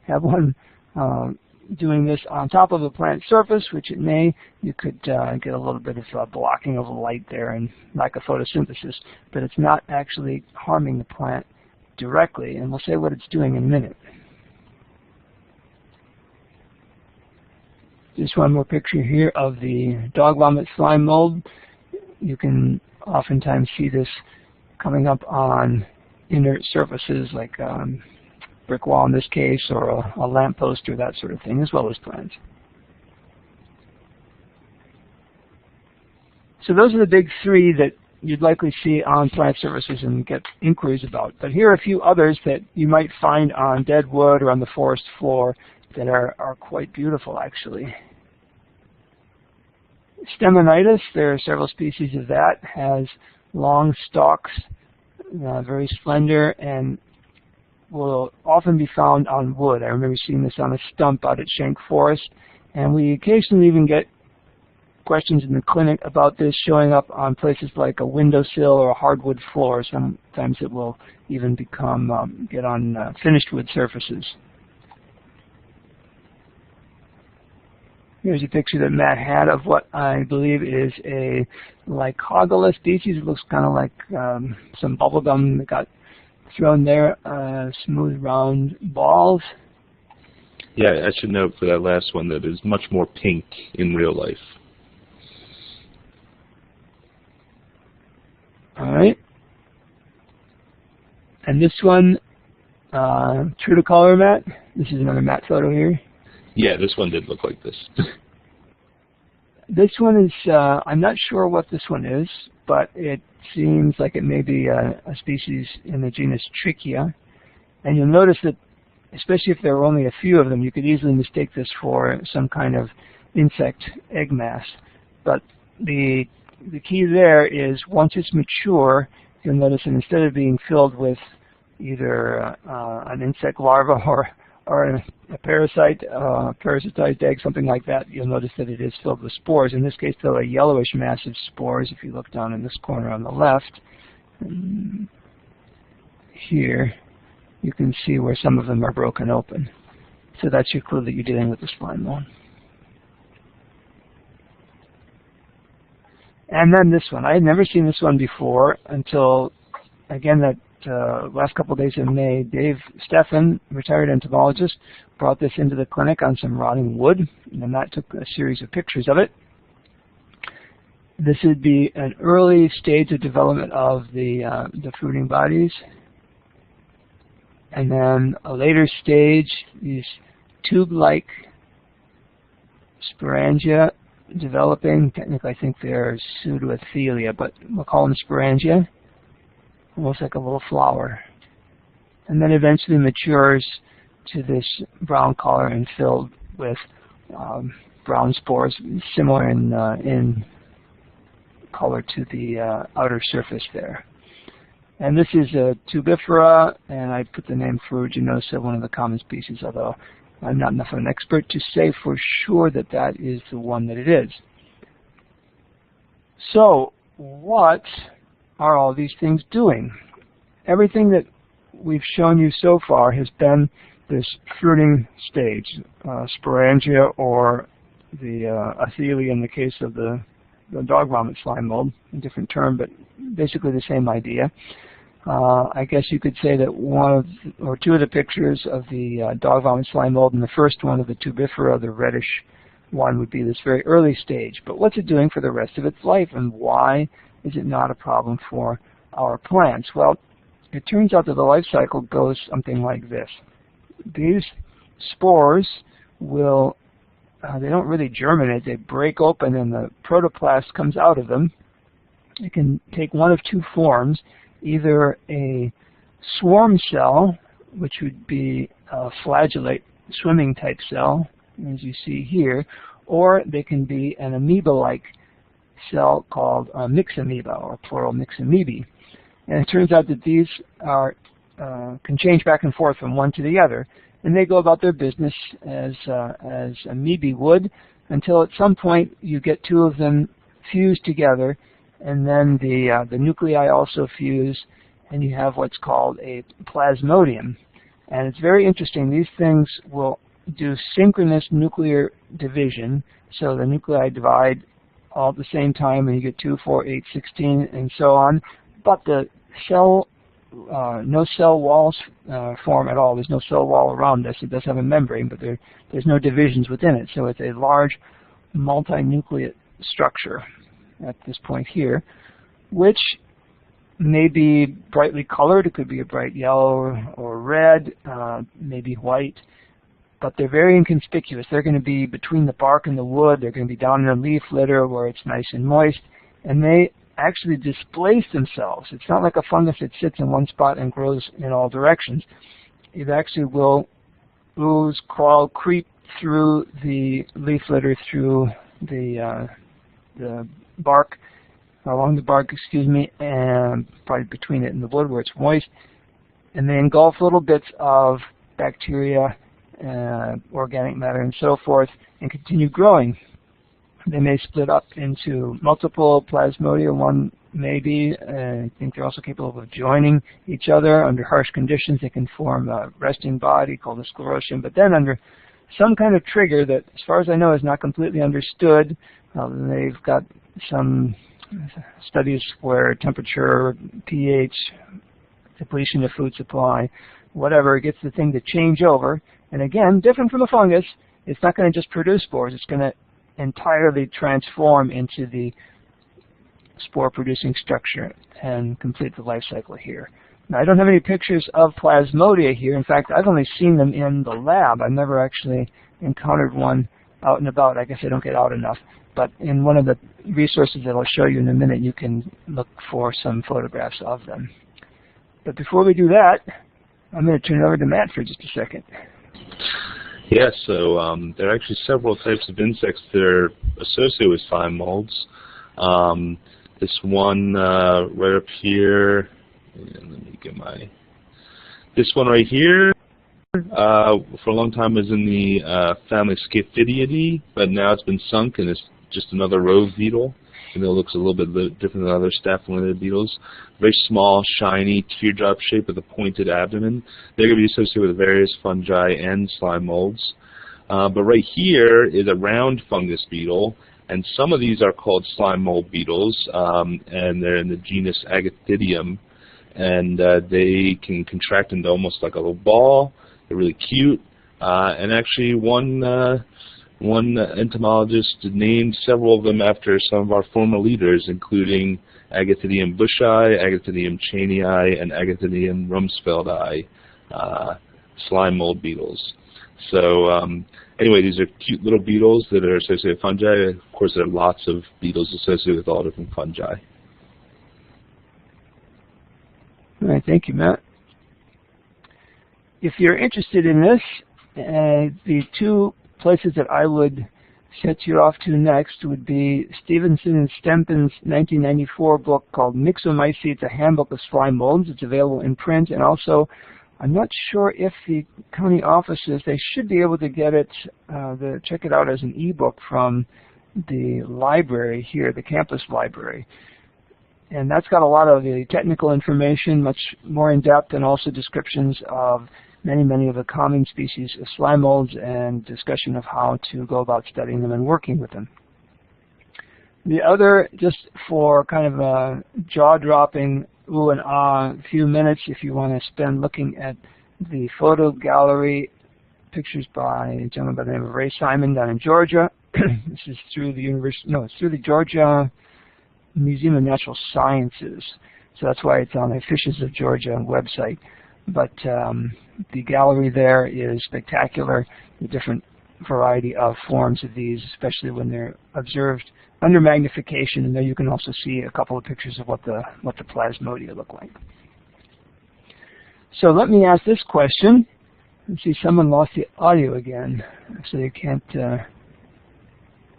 have one doing this on top of a plant surface, which it may, you could get a little bit of blocking of light there and lack of photosynthesis, but it's not actually harming the plant directly, and we'll say what it's doing in a minute. Just one more picture here of the dog vomit slime mold. You can oftentimes see this coming up on inert surfaces like brick wall in this case, or a lamp post or that sort of thing, as well as plants. So those are the big three that you'd likely see on plant surfaces and get inquiries about. But here are a few others that you might find on dead wood or on the forest floor that are quite beautiful, actually. Stemonitis, there are several species of that, has long stalks, very slender, and will often be found on wood. I remember seeing this on a stump out at Schenck Forest, and we occasionally even get questions in the clinic about this showing up on places like a windowsill or a hardwood floor. Sometimes it will even get on finished wood surfaces. Here's a picture that Matt had of what I believe is a Lycogala species. It looks kind of like some bubble gum that got thrown there, smooth round balls. Yeah, I should note for that last one that is much more pink in real life. All right. And this one, true to color, Matt. This is another Matt photo here. Yeah, this one did look like this. This one is, I'm not sure what this one is, but it seems like it may be a species in the genus Trichia. And you'll notice that, especially if there are only a few of them, you could easily mistake this for some kind of insect egg mass. But the key there is once it's mature, you'll notice that instead of being filled with either an insect larva or a parasite, parasitized egg, something like that, you'll notice that it is filled with spores. In this case, they're a yellowish mass of spores. If you look down in this corner on the left, here, you can see where some of them are broken open. So that's your clue that you're dealing with the slime mold. And then this one. I had never seen this one before until, again, that last couple of days in May, Dave Steffen, retired entomologist, brought this into the clinic on some rotting wood, and Matt took a series of pictures of it. This would be an early stage of development of the fruiting bodies, and then a later stage, these tube-like sporangia developing. Technically, I think they're pseudoethelia, but we'll call them sporangia. Almost like a little flower, and then eventually matures to this brown color and filled with brown spores, similar in color to the outer surface there. And this is a tubifera, and I put the name ferruginosa, one of the common species, although I'm not enough of an expert to say for sure that that is the one that it is. So, what are all these things doing? Everything that we've shown you so far has been this fruiting stage, sporangia or the athelia in the case of the dog vomit slime mold, a different term, but basically the same idea. I guess you could say that one or two of the pictures of the dog vomit slime mold and the first one of the tubifera, the reddish one, would be this very early stage. But what's it doing for the rest of its life, and why is it not a problem for our plants? Well, it turns out that the life cycle goes something like this. These spores will, they don't really germinate. They break open and the protoplast comes out of them. It can take one of two forms, either a swarm cell, which would be a flagellate swimming type cell, as you see here, or they can be an amoeba-like cell called mixamoeba, or plural mixamoebae. And it turns out that these are can change back and forth from one to the other, and they go about their business as amoebae would, until at some point you get two of them fused together, and then the nuclei also fuse, and you have what's called a plasmodium. And it's very interesting. These things will do synchronous nuclear division, so the nuclei divide all at the same time, and you get 2, 4, 8, 16, and so on. But the cell, no cell walls form at all. There's no cell wall around this. It does have a membrane, but there's no divisions within it. So it's a large multinucleate structure at this point here, which may be brightly colored. It could be a bright yellow or red, maybe white, but they're very inconspicuous. They're going to be between the bark and the wood. They're going to be down in a leaf litter where it's nice and moist, and they actually displace themselves. It's not like a fungus that sits in one spot and grows in all directions. It actually will ooze, crawl, creep through the leaf litter, through the bark, along the bark, excuse me, and probably between it and the wood where it's moist, and they engulf little bits of bacteria, organic matter, and so forth, and continue growing. They may split up into multiple plasmodia. One maybe, I think they're also capable of joining each other. Under harsh conditions, they can form a resting body called a sclerosium, but then under some kind of trigger that, as far as I know, is not completely understood, they've got some studies where temperature, pH, depletion of food supply, whatever, gets the thing to change over. And again, different from a fungus, it's not going to just produce spores. It's going to entirely transform into the spore-producing structure and complete the life cycle here. Now, I don't have any pictures of plasmodia here. In fact, I've only seen them in the lab. I've never actually encountered one out and about. I guess I don't get out enough. But in one of the resources that I'll show you in a minute, you can look for some photographs of them. But before we do that, I'm going to turn it over to Matt for just a second. Yeah, so there are actually several types of insects that are associated with slime molds. This one right up here, and let me get this one right here, for a long time was in the family Scyphidiidae, but now it's been sunk and it's just another rove beetle. And it looks a little bit different than other staphyliniid beetles. Very small, shiny, teardrop shape with a pointed abdomen. They're going to be associated with various fungi and slime molds. But right here is a round fungus beetle, and some of these are called slime mold beetles, and they're in the genus Agathidium, and they can contract into almost like a little ball. They're really cute, and actually one entomologist named several of them after some of our former leaders, including Agathidium bushii, Agathidium chenii, and Agathidium rumsfeldii, slime mold beetles. So anyway, these are cute little beetles that are associated with fungi. Of course, there are lots of beetles associated with all different fungi. All right, thank you, Matt. If you're interested in this, the two places that I would set you off to next would be Stevenson and Stempen's 1994 book called Myxomycetes, A Handbook of Slime Molds. It's available in print, and also I'm not sure if the county offices, they should be able to get it, check it out as an e-book from the library here, the campus library. And that's got a lot of the technical information, much more in-depth, and also descriptions of many of the common species of slime molds and discussion of how to go about studying them and working with them. The other, just for kind of a jaw-dropping ooh and ah few minutes, if you want to spend looking at the photo gallery, pictures by a gentleman by the name of Ray Simon down in Georgia. This is through the it's through the Georgia Museum of Natural Sciences. So that's why it's on the Fishes of Georgia website. But the gallery there is spectacular. The different variety of forms of these, especially when they're observed under magnification. And there you can also see a couple of pictures of what the plasmodia look like. So let me ask this question. Let's see, someone lost the audio again, so they can't.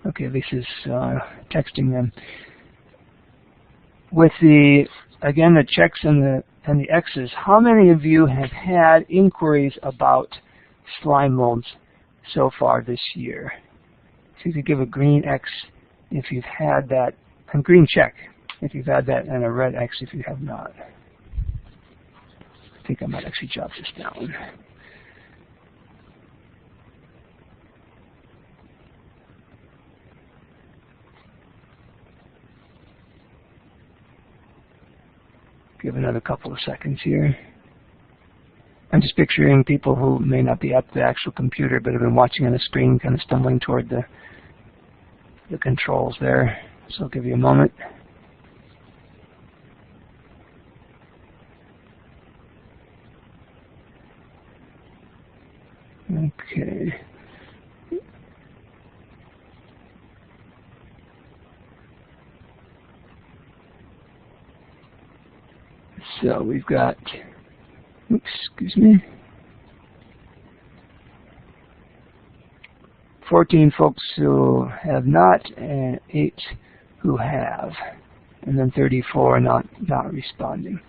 Okay, Lisa's texting them. With the checks and the X's, how many of you have had inquiries about slime molds so far this year? So you could give a green X if you've had that, and green check if you've had that, and a red X if you have not. I think I might actually jot this down. Give another couple of seconds here. I'm just picturing people who may not be at the actual computer but have been watching on the screen, kind of stumbling toward the controls there. So I'll give you a moment. Okay. So we've got, oops, excuse me, 14 folks who have not, and 8 who have, and then 34 not responding.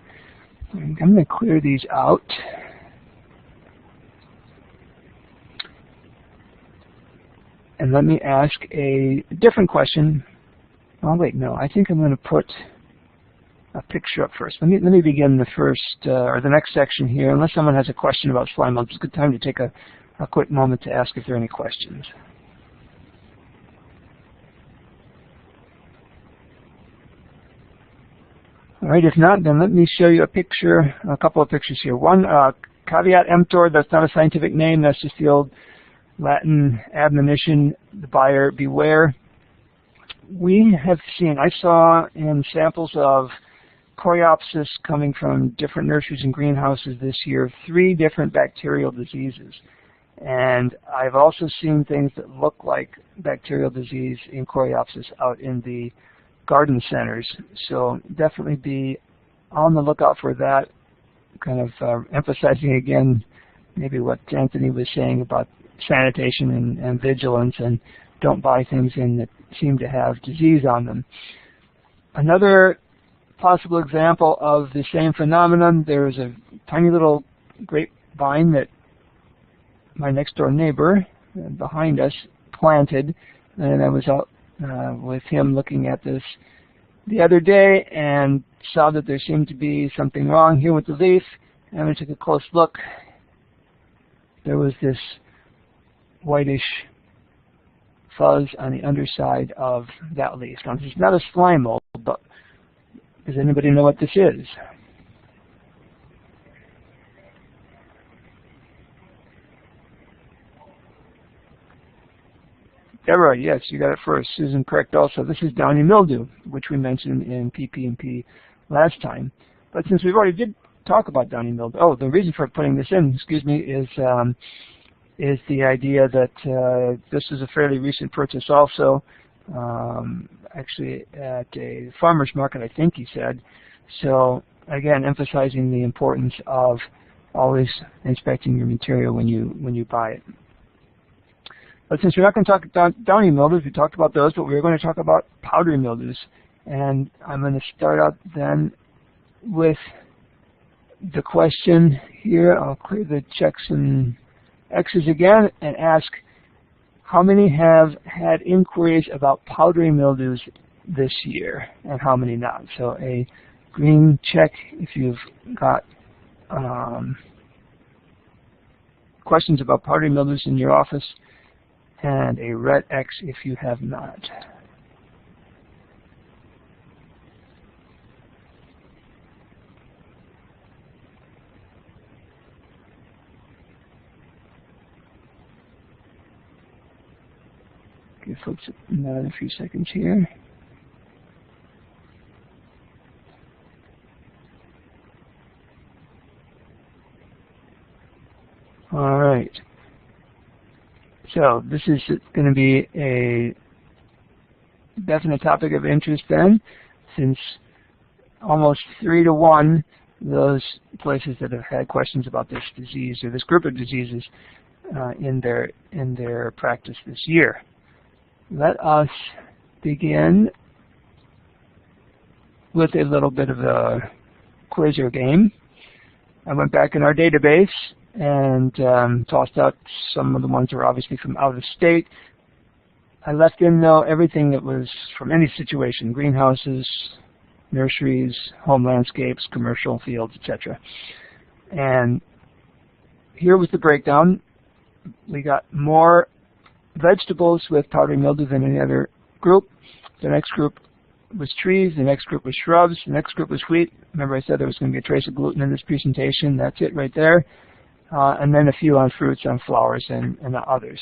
I'm going to clear these out. And let me ask a different question. Oh wait, no, I think I'm going to put a picture up first. Let me begin the first or the next section here. Unless someone has a question about slime molds, it's a good time to take a quick moment to ask if there are any questions. All right, if not, then let me show you a picture, a couple of pictures here. One, caveat emptor, that's not a scientific name, that's just the old Latin admonition, the buyer beware. We have seen, I saw in samples of Coreopsis coming from different nurseries and greenhouses this year, 3 different bacterial diseases. And I've also seen things that look like bacterial disease in Coreopsis out in the garden centers. So definitely be on the lookout for that, kind of emphasizing again maybe what Anthony was saying about sanitation and vigilance, and don't buy things in that seem to have disease on them. Another possible example of the same phenomenon, there is a tiny little grapevine that my next door neighbor behind us planted, and I was out with him looking at this the other day and saw that there seemed to be something wrong here with the leaf, and I took a close look. There was this whitish fuzz on the underside of that leaf. Now, this is not a slime mold, but does anybody know what this is? Deborah, yes, you got it first. Susan, correct also. This is downy mildew, which we mentioned in PPP last time. But since we've already did talk about downy mildew, the reason for putting this in, excuse me, is the idea that this is a fairly recent purchase also, actually at a farmer's market, I think he said. So again, emphasizing the importance of always inspecting your material when you buy it. But since we're not going to talk about downy mildews, we talked about those, but we're going to talk about powdery mildews. And I'm going to start out then with the question here. I'll clear the checks and X's again and ask, how many have had inquiries about powdery mildews this year, and how many not? So a green check if you've got questions about powdery mildews in your office, and a red X if you have not. Give folks another few seconds here. All right. So this is going to be a definite topic of interest then, since almost 3 to 1 those places that have had questions about this disease or this group of diseases in their practice this year. Let us begin with a little bit of a quiz or game. I went back in our database and tossed out some of the ones that were obviously from out of state. I left in, though, everything that was from any situation: greenhouses, nurseries, home landscapes, commercial fields, etc. And here was the breakdown. We got more vegetables with powdery mildew than any other group. The next group was trees, the next group was shrubs, the next group was wheat. Remember I said there was going to be a trace of gluten in this presentation. That's it right there. And then a few on fruits, on flowers, and others.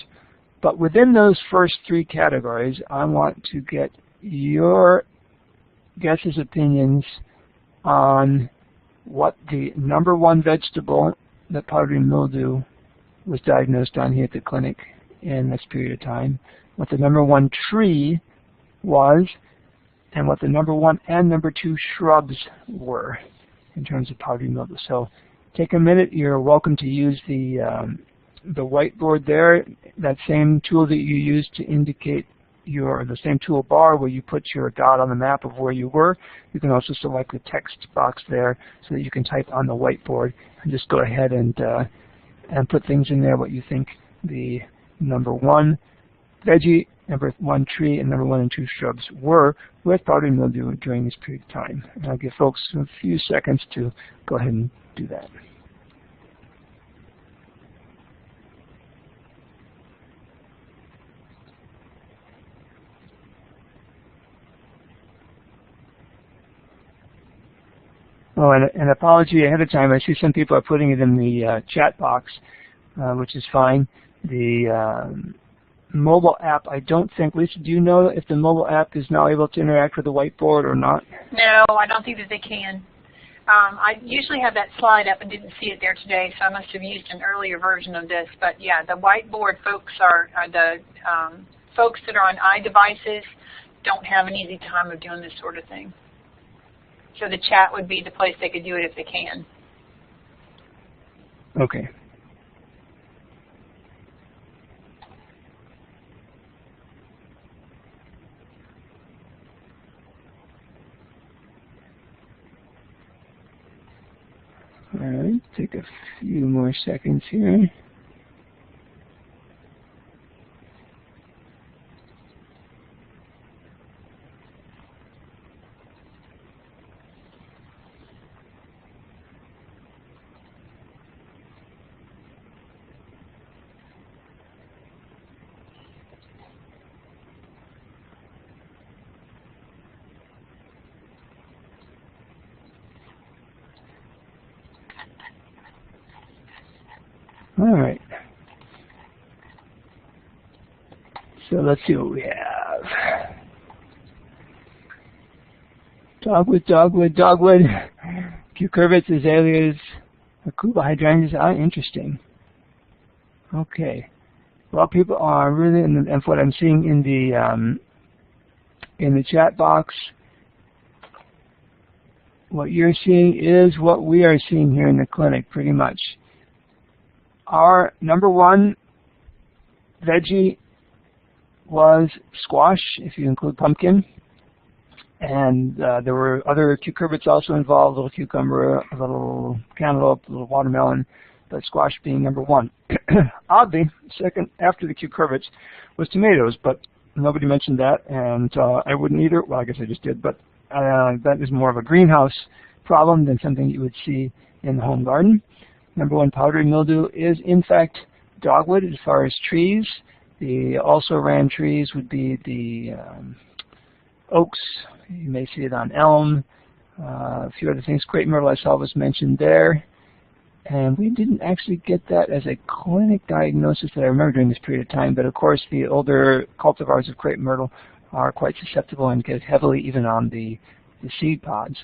But within those first 3 categories, I want to get your guesses, opinions on what the #1 vegetable that powdery mildew was diagnosed on here at the clinic in this period of time, what the #1 tree was, and what the #1 and #2 shrubs were in terms of powdery mildew. So take a minute. You're welcome to use the whiteboard there, that same tool that you use to indicate the same toolbar where you put your dot on the map of where you were. You can also select the text box there so that you can type on the whiteboard and just go ahead and put things in there, what you think the #1 veggie, #1 tree, and #1 and 2 shrubs were with powdery mildew during this period of time. And I'll give folks a few seconds to go ahead and do that. Oh, and an apology ahead of time. I see some people are putting it in the chat box, which is fine. The mobile app, I don't think. Lisa, do you know if the mobile app is now able to interact with the whiteboard or not? No, I don't think that they can. I usually have that slide up and didn't see it there today, so I must have used an earlier version of this. But yeah, the whiteboard folks are the folks that are on iDevices don't have an easy time of doing this sort of thing. So the chat would be the place they could do it if they can. Okay. All right, take a few more seconds here. All right. So let's see what we have. Dogwood, dogwood, dogwood. Cucurbits, azaleas, Cuba hydrangeas. Interesting. Okay. Well, people are really, and what I'm seeing in the chat box, what you're seeing is what we are seeing here in the clinic, pretty much. Our #1 veggie was squash, if you include pumpkin. And there were other cucurbits also involved, a little cucumber, a little cantaloupe, a little watermelon, but squash being #1. Oddly, second after the cucurbits was tomatoes, but nobody mentioned that, and I wouldn't either. Well, I guess I just did, but that is more of a greenhouse problem than something you would see in the home garden. #1 powdery mildew is, in fact, dogwood as far as trees. The also-ran trees would be the oaks. You may see it on elm. A few other things. Crepe myrtle I saw was mentioned there. And we didn't actually get that as a clinic diagnosis that I remember during this period of time. But, of course, the older cultivars of crepe myrtle are quite susceptible and get heavily even on the seed pods.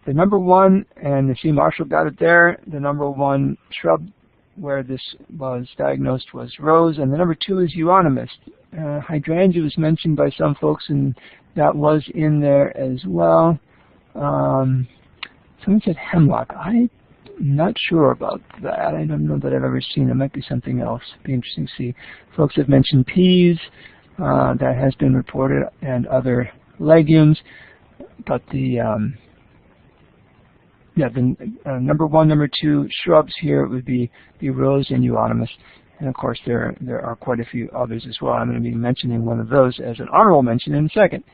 The #1, and the C. Marshall got it there, the #1 shrub where this was diagnosed was rose, and the number 2 is euonymus. Hydrangea was mentioned by some folks, and that was in there as well. Someone said hemlock. I'm not sure about that. I don't know that I've ever seen it. It might be something else. It'd be interesting to see. Folks have mentioned peas. That has been reported, and other legumes. But the number 1, number 2 shrubs here would be the rose and euonymus. And of course, there are quite a few others as well. I'm going to be mentioning one of those as an honorable mention in a second.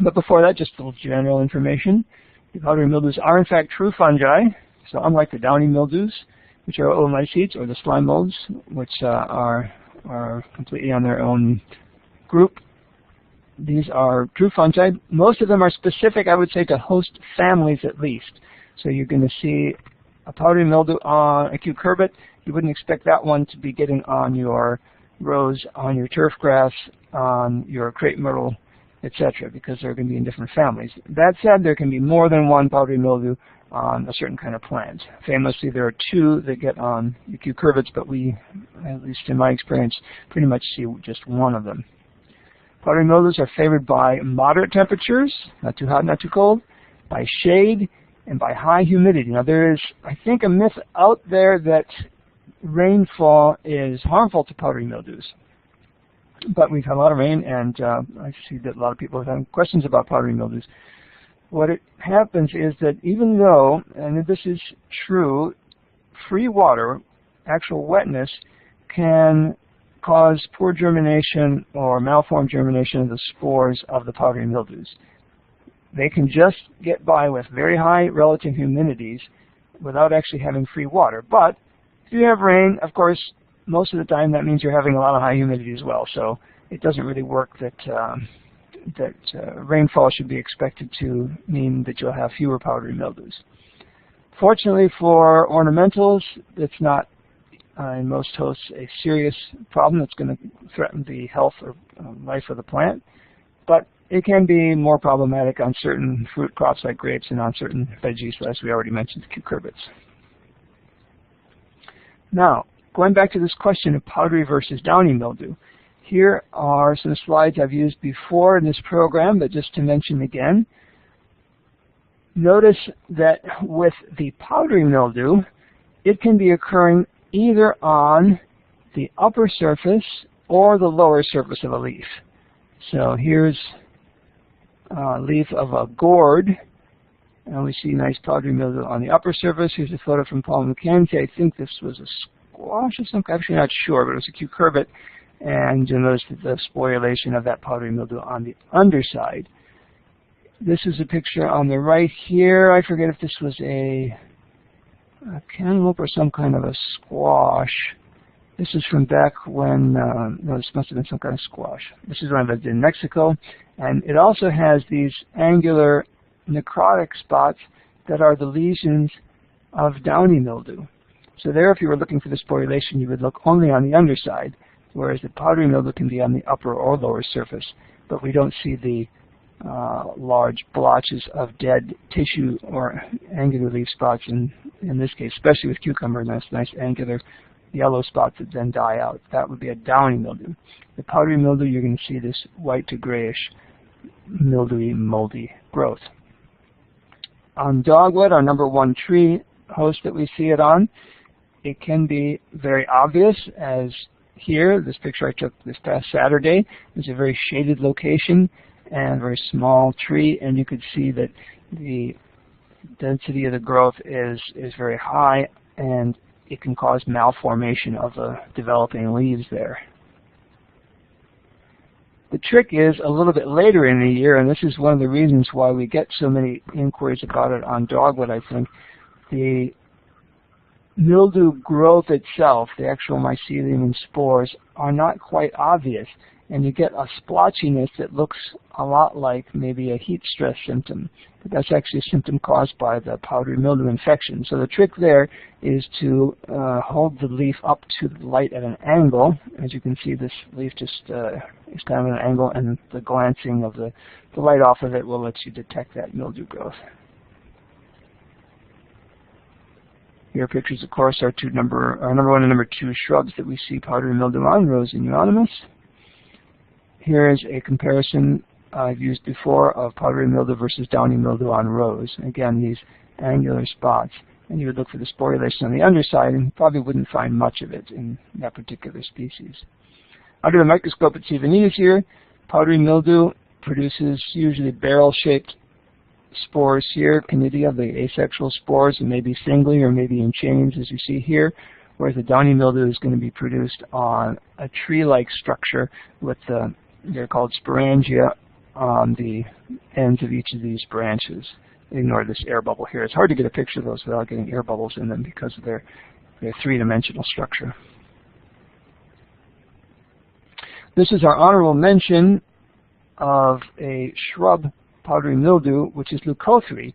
But before that, just a little general information. The powdery mildews are in fact true fungi. So unlike the downy mildews, which are oomycetes, or the slime molds, which are completely on their own group, these are true fungi. Most of them are specific, I would say, to host families at least. So you're going to see a powdery mildew on a cucurbit. You wouldn't expect that one to be getting on your rose, on your turf grass, on your crepe myrtle, etc., because they're going to be in different families. That said, there can be more than one powdery mildew on a certain kind of plant. Famously, there are 2 that get on the cucurbits, but we, at least in my experience, pretty much see just one of them. Powdery mildews are favored by moderate temperatures, not too hot, not too cold, by shade, and by high humidity. Now, there is, I think, a myth out there that rainfall is harmful to powdery mildews. But we've had a lot of rain, and I see that a lot of people have had questions about powdery mildews. What it happens is that even though, and this is true, free water, actual wetness, can cause poor germination or malformed germination of the spores of the powdery mildews. They can just get by with very high relative humidities without actually having free water. But if you have rain, of course, most of the time that means you're having a lot of high humidity as well. So it doesn't really work that rainfall should be expected to mean that you'll have fewer powdery mildews. Fortunately for ornamentals, it's not in most hosts a serious problem that's going to threaten the health or life of the plant, but it can be more problematic on certain fruit crops like grapes and on certain veggies, as we already mentioned, cucurbits. Now, going back to this question of powdery versus downy mildew, here are some slides I've used before in this program, but just to mention again, notice that with the powdery mildew, it can be occurring either on the upper surface or the lower surface of a leaf. So here's a leaf of a gourd, and we see nice powdery mildew on the upper surface. Here's a photo from Paul Mackenzie. I think this was a squash or something. I'm actually not sure, but it was a cucurbit. And you'll notice the spoliation of that powdery mildew on the underside. This is a picture on the right here. I forget if this was a cantaloupe or some kind of a squash. This is from back when, no, this must have been some kind of squash. This is when I lived in Mexico. And it also has these angular necrotic spots that are the lesions of downy mildew. So there, if you were looking for the sporulation, you would look only on the underside, whereas the powdery mildew can be on the upper or lower surface. But we don't see the large blotches of dead tissue or angular leaf spots in this case, especially with cucumber, nice angular yellow spots that then die out. That would be a downy mildew. The powdery mildew, you're going to see this white to grayish mildewy, moldy growth. On dogwood, our number 1 tree host that we see it on, it can be very obvious, as here, this picture I took this past Saturday. It's a very shaded location and a very small tree, and you could see that the density of the growth is very high, and it can cause malformation of the developing leaves there. The trick is a little bit later in the year, and this is one of the reasons why we get so many inquiries about it on dogwood, I think. The mildew growth itself, the actual mycelium and spores, are not quite obvious, and you get a splotchiness that looks a lot like maybe a heat stress symptom. But that's actually a symptom caused by the powdery mildew infection. So the trick there is to hold the leaf up to the light at an angle. As you can see, this leaf just is kind of at an angle, and the glancing of the light off of it will let you detect that mildew growth. Here are pictures, of course, our number 1 and number 2 shrubs that we see powdery mildew on, Rose and Euonymus. Here is a comparison I've used before of powdery mildew versus downy mildew on rose. Again, these angular spots. And you would look for the sporulation on the underside and probably wouldn't find much of it in that particular species. Under the microscope, it's even easier. Powdery mildew produces usually barrel-shaped spores here, conidia, the asexual spores, and maybe singly or maybe in chains, as you see here, whereas the downy mildew is going to be produced on a tree-like structure with they're called sporangia on the ends of each of these branches. Ignore this air bubble here. It's hard to get a picture of those without getting air bubbles in them because of their three-dimensional structure. This is our honorable mention of a shrub powdery mildew, which is leucothry.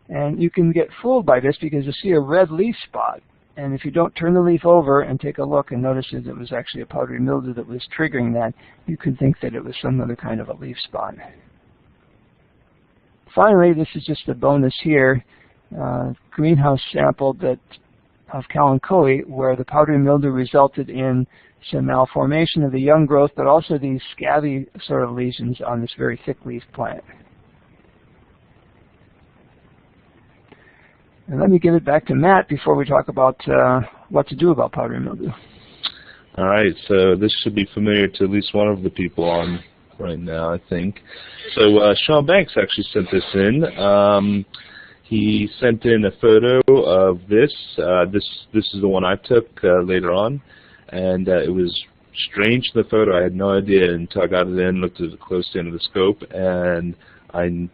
And you can get fooled by this because you see a red leaf spot. And if you don't turn the leaf over and take a look and notice that it was actually a powdery mildew that was triggering that, you could think that it was some other kind of a leaf spot. Finally, this is just a bonus here, greenhouse sample of kalanchoe, where the powdery mildew resulted in some malformation of the young growth, but also these scabby sort of lesions on this very thick leaf plant. And let me give it back to Matt before we talk about what to do about powdery mildew. All right, so this should be familiar to at least one of the people on right now, I think. So Sean Banks actually sent this in. He sent in a photo of this. This is the one I took later on, and it was strange in the photo. I had no idea until I got it in, looked at it closely under the scope, and I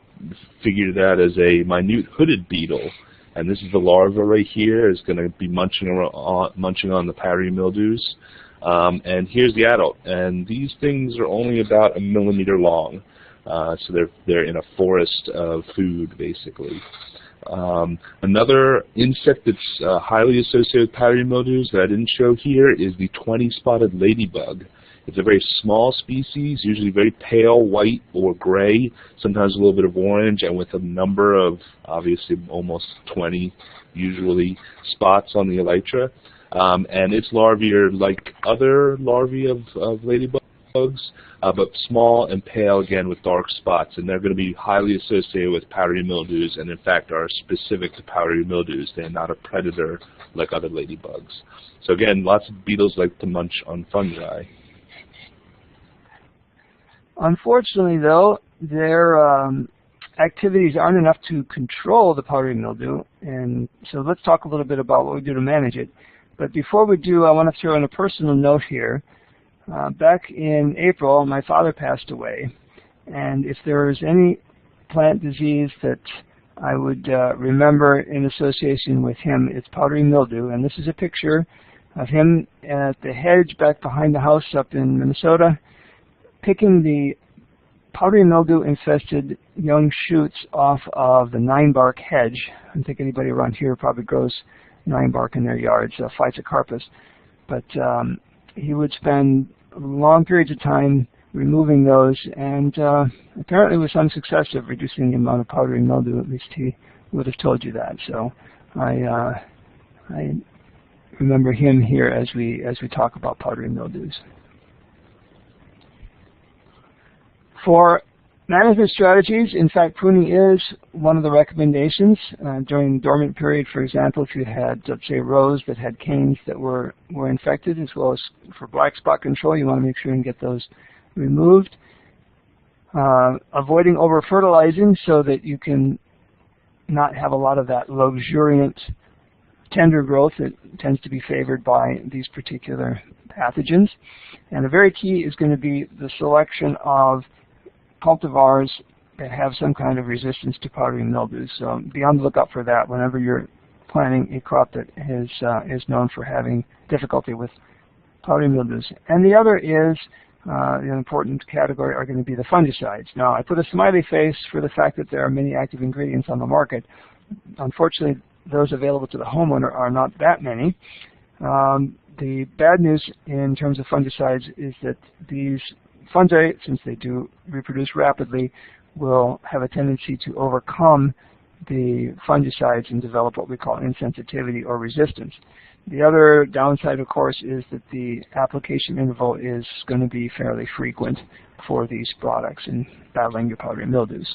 figured it out as a minute hooded beetle. And this is the larva right here. Is going to be munching on the powdery mildews. And here's the adult. And these things are only about 1 millimeter long. So they're in a forest of food, basically. Another insect that's highly associated with powdery mildews that I didn't show here is the 20-spotted ladybug. It's a very small species, usually very pale white or gray, sometimes a little bit of orange, and with a number of, obviously almost 20 usually, spots on the elytra. And its larvae are like other larvae of ladybugs, but small and pale again with dark spots, and they're going to be highly associated with powdery mildews, and in fact are specific to powdery mildews. They're not a predator like other ladybugs. So again, lots of beetles like to munch on fungi. Unfortunately, though, their activities aren't enough to control the powdery mildew, and so let's talk a little bit about what we do to manage it. But before we do, I want to throw in a personal note here. Back in April, my father passed away, and if there is any plant disease that I would remember in association with him, it's powdery mildew. And this is a picture of him at the hedge back behind the house up in Minnesota, picking the powdery mildew-infested young shoots off of the 9-bark hedge. I think anybody around here probably grows 9-bark in their yards, Phytocarpus. But he would spend long periods of time removing those, and apparently with some success of reducing the amount of powdery mildew. At least he would have told you that. So I remember him here as we talk about powdery mildews. For management strategies, in fact, pruning is one of the recommendations. During the dormant period, for example, if you had, let's say, rows that had canes that were infected, as well as for black spot control, you want to make sure and get those removed. Avoiding over-fertilizing so that you can not have a lot of that luxuriant tender growth that tends to be favored by these particular pathogens. And the very key is going to be the selection of cultivars that have some kind of resistance to powdery mildew. So be on the lookout for that whenever you're planting a crop that is known for having difficulty with powdery mildews. And the other is, the important category are going to be the fungicides. Now, I put a smiley face for the fact that there are many active ingredients on the market. Unfortunately, those available to the homeowner are not that many. The bad news in terms of fungicides is that these fungi, since they do reproduce rapidly, will have a tendency to overcome the fungicides and develop what we call insensitivity or resistance. The other downside, of course, is that the application interval is going to be fairly frequent for these products in battling your powdery mildews.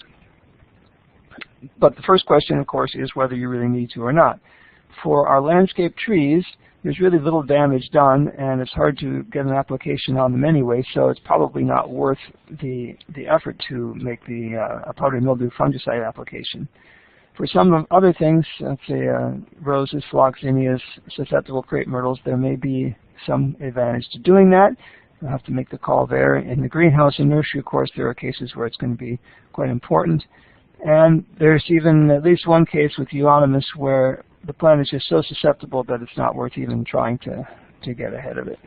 But the first question, of course, is whether you really need to or not. For our landscape trees, there's really little damage done, and it's hard to get an application on them anyway, so it's probably not worth the effort to make a powdery mildew fungicide application. For some other things, let's say roses, phlox, zinnias, susceptible crepe myrtles, there may be some advantage to doing that. You'll have to make the call there. In the greenhouse and nursery, of course, there are cases where it's going to be quite important. And there's even at least one case with euonymus where the plant is just so susceptible that it's not worth even trying to get ahead of it.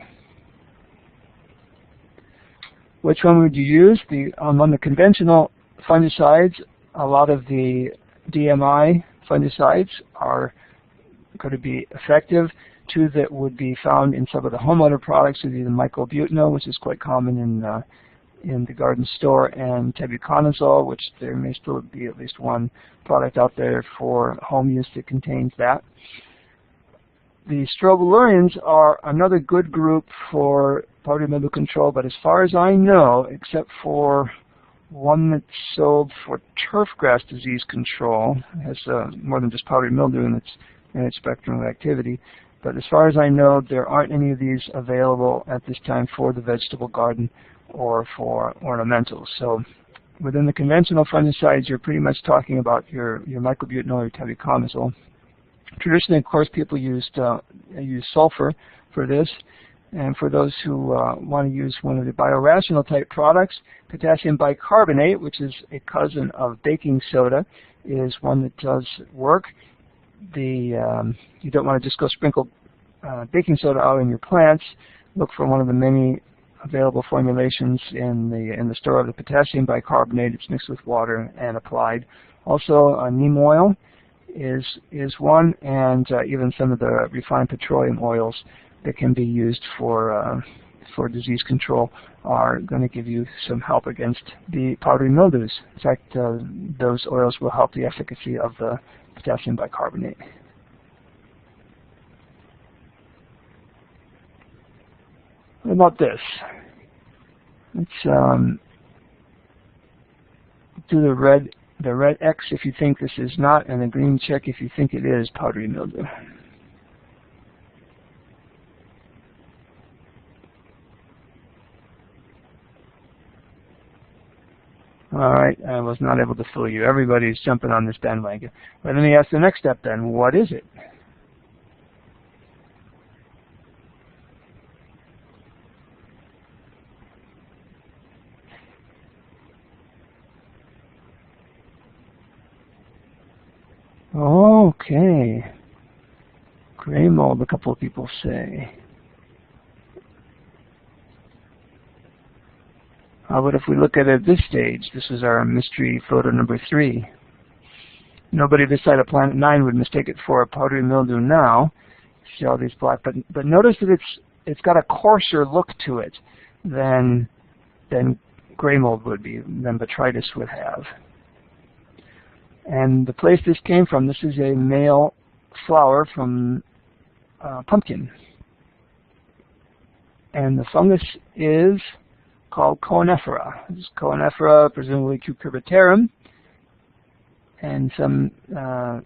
Which one would you use? On the conventional fungicides, a lot of the DMI fungicides are going to be effective. Two that would be found in some of the homeowner products would be the myclobutanol, which is quite common in the garden store, and tebuconazole, which there may still be at least one product out there for home use that contains that. The strobilurians are another good group for powdery mildew control, but as far as I know, except for one that's sold for turfgrass disease control, it has more than just powdery mildew in its spectrum of activity. But as far as I know, there aren't any of these available at this time for the vegetable garden or for ornamentals. So within the conventional fungicides, you're pretty much talking about your myclobutanol or tebuconazole. Traditionally, of course, people use sulfur for this. And for those who want to use one of the biorational type products, potassium bicarbonate, which is a cousin of baking soda, is one that does work. You don't want to just go sprinkle baking soda out in your plants. Look for one of the many available formulations in the store of the potassium bicarbonate. It's mixed with water and applied. Also, neem oil is one, and even some of the refined petroleum oils that can be used for disease control are going to give you some help against the powdery mildews. In fact, those oils will help the efficacy of the potassium bicarbonate. What about this? Let's do the red X if you think this is not, and the green check if you think it is powdery mildew. All right, I was not able to fool you. Everybody's jumping on this bandwagon. But let me ask the next step then. What is it? Okay. Gray mold, a couple of people say. But if we look at it at this stage, this is our mystery photo number 3. Nobody this side of Planet 9 would mistake it for a powdery mildew now. See all these black, but notice that it's got a coarser look to it than gray mold would be, than botrytis would have. And the place this came from, this is a male flower from pumpkin. And the fungus is called Coenifera. This is Coenifera, presumably cucurbitarum, and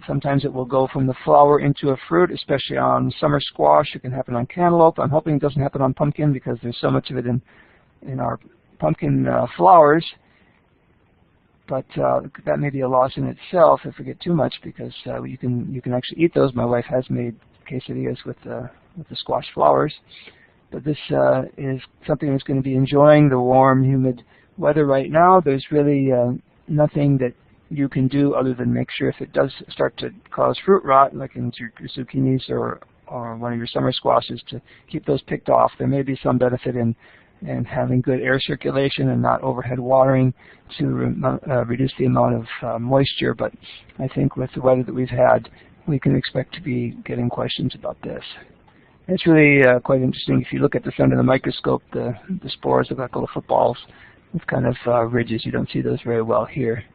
sometimes it will go from the flower into a fruit, especially on summer squash. It can happen on cantaloupe. I'm hoping it doesn't happen on pumpkin because there's so much of it in our pumpkin flowers, but that may be a loss in itself if we get too much, because you can actually eat those. My wife has made quesadillas with the squash flowers. But this is something that's going to be enjoying the warm, humid weather right now. There's really nothing that you can do other than make sure if it does start to cause fruit rot, like in your zucchinis or one of your summer squashes, to keep those picked off. There may be some benefit in having good air circulation and not overhead watering to reduce the amount of moisture. But I think with the weather that we've had, we can expect to be getting questions about this. It's really quite interesting. If you look at this under the microscope, the spores look like little footballs with kind of ridges. You don't see those very well here.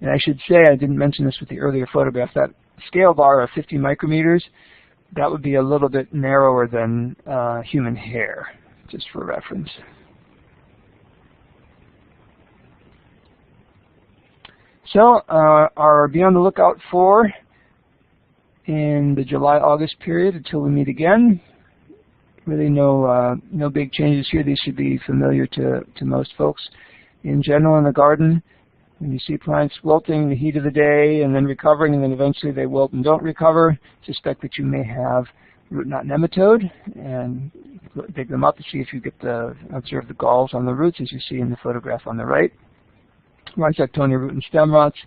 And I should say, I didn't mention this with the earlier photograph, that scale bar of 50 micrometers, that would be a little bit narrower than human hair, just for reference. So, be on the lookout for, in the July-August period until we meet again. Really no big changes here. These should be familiar to most folks. In general in the garden, when you see plants wilting the heat of the day and then recovering, and then eventually they wilt and don't recover, suspect that you may have root knot nematode, and dig them up to see if you observe the galls on the roots, as you see in the photograph on the right. Rhizoctonia root and stem rots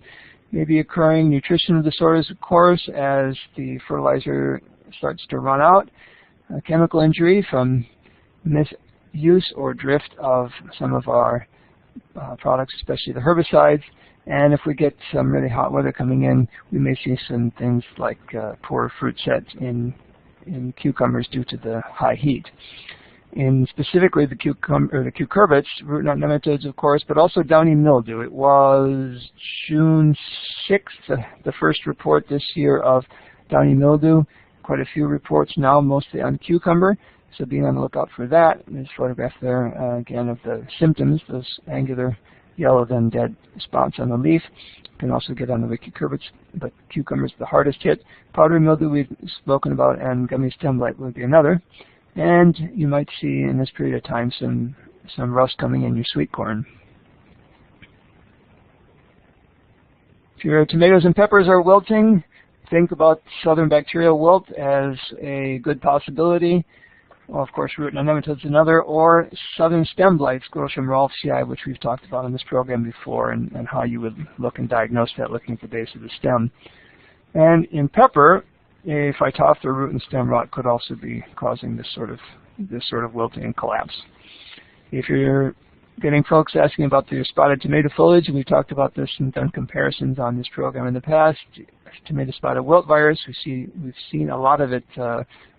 may be occurring. Nutritional disorders, of course, as the fertilizer starts to run out. Chemical injury from misuse or drift of some of our products, especially the herbicides. And if we get some really hot weather coming in, we may see some things like poor fruit sets in cucumbers due to the high heat. In specifically the cucurbits, root knot nematodes, of course, but also downy mildew. It was June 6th, the first report this year of downy mildew. Quite a few reports now, mostly on cucumber, so be on the lookout for that. There's a photograph there, again, of the symptoms, those angular yellow then dead spots on the leaf. You can also get on the cucurbits, but cucumbers the hardest hit. Powdery mildew we've spoken about, and gummy stem blight would be another. And you might see in this period of time some rust coming in your sweet corn. If your tomatoes and peppers are wilting, think about southern bacterial wilt as a good possibility. Well, of course, root knot nematodes is another, or southern stem blight, Sclerotium ralphsii, which we've talked about in this program before, and how you would look and diagnose that looking at the base of the stem. And in pepper, a phytophthora root and stem rot could also be causing this sort of wilting and collapse. If you're getting folks asking about the spotted tomato foliage, and we've talked about this and done comparisons on this program in the past, tomato spotted wilt virus, we've seen a lot of it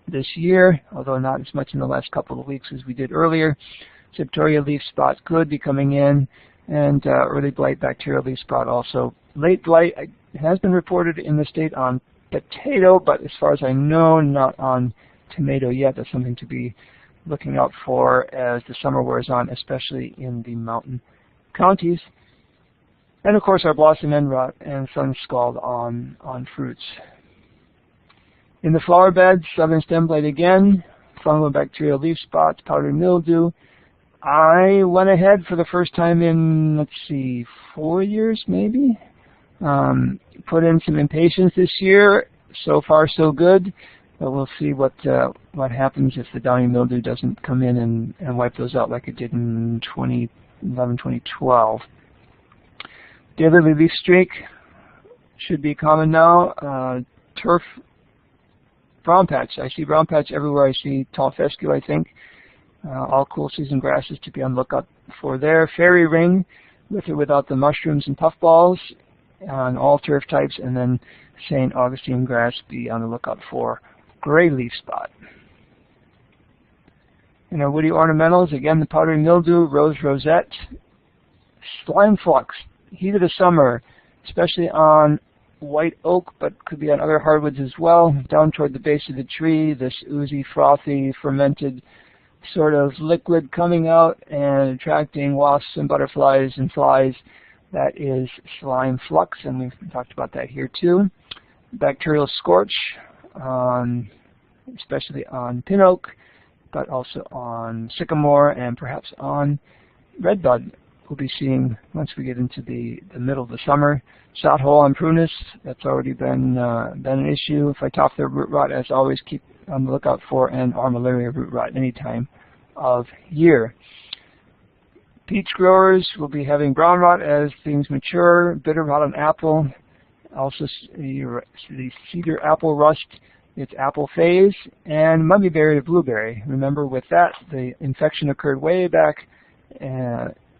this year, although not as much in the last couple of weeks as we did earlier. Septoria leaf spot could be coming in, and early blight bacterial leaf spot also. Late blight has been reported in the state on potato, but as far as I know, not on tomato yet. That's something to be looking out for as the summer wears on, especially in the mountain counties. And of course our blossom end rot and sun scald on fruits. In the flower beds, southern stem blight again, fungal bacterial leaf spots, powdery mildew. I went ahead for the first time in, let's see, 4 years maybe. Put in some impatiens this year. So far, so good. But we'll see what happens if the downy mildew doesn't come in and wipe those out like it did in 2011, 2012. Daily leaf streak should be common now. Turf brown patch. I see brown patch everywhere. I see tall fescue, I think. All cool season grasses to be on the lookout for there. Fairy ring, with or without the mushrooms and puffballs, on all turf types, and then St. Augustine grass, be on the lookout for gray leaf spot. In our woody ornamentals, again the powdery mildew, rose rosette, slime flux, heat of the summer, especially on white oak, but could be on other hardwoods as well, down toward the base of the tree, this oozy, frothy, fermented sort of liquid coming out and attracting wasps and butterflies and flies. That is slime flux, and we've talked about that here too. Bacterial scorch, especially on pin oak, but also on sycamore and perhaps on redbud. We'll be seeing once we get into the middle of the summer. Shot hole on prunus, that's already been an issue. Phytophthora root rot, as always, keep on the lookout for, and armillaria root rot any time of year. Peach growers will be having brown rot as things mature, bitter rot on apple, also the cedar apple rust, its apple phase, and mummyberry to blueberry. Remember with that, the infection occurred way back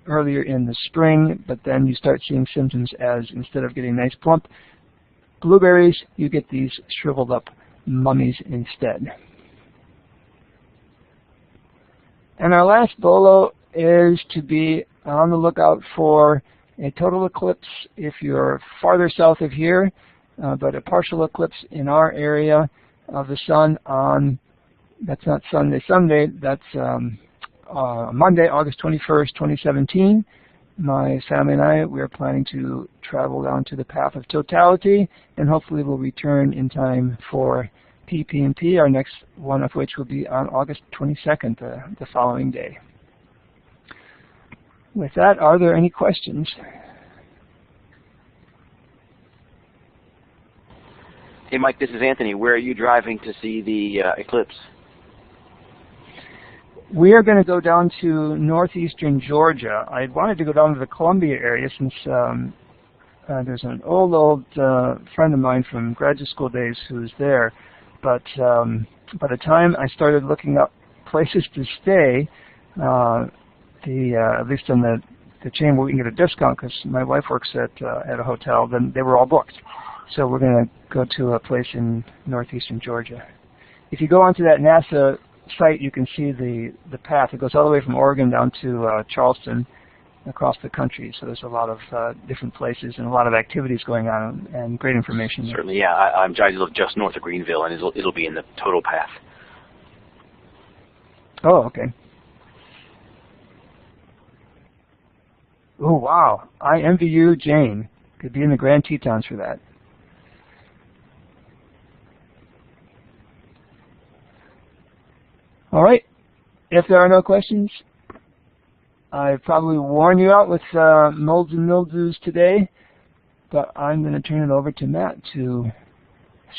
earlier in the spring, but then you start seeing symptoms as instead of getting nice plump blueberries, you get these shriveled up mummies instead. And our last bolo is to be on the lookout for a total eclipse if you're farther south of here, but a partial eclipse in our area of the sun on, that's not Sunday, that's Monday, August 21st, 2017. My family and I, we are planning to travel down to the path of totality, and hopefully we'll return in time for PPP, our next one of which will be on August 22nd, the following day. With that, are there any questions? Hey, Mike, this is Anthony. Where are you driving to see the eclipse? We are going to go down to northeastern Georgia. I wanted to go down to the Columbia area since there's an old friend of mine from graduate school days who's there. But by the time I started looking up places to stay, at least in the chain where we can get a discount, because my wife works at a hotel, then they were all booked. So we're going to go to a place in northeastern Georgia. If you go onto that NASA site, you can see the path. It goes all the way from Oregon down to Charleston, across the country. So there's a lot of different places and a lot of activities going on, and great information there. Certainly, yeah. I'm trying to look just north of Greenville, and it'll be in the total path. Oh, okay. Oh, wow. I envy you, Jane. Could be in the Grand Tetons for that. All right. If there are no questions, I've probably worn you out with molds and mildews today, but I'm going to turn it over to Matt to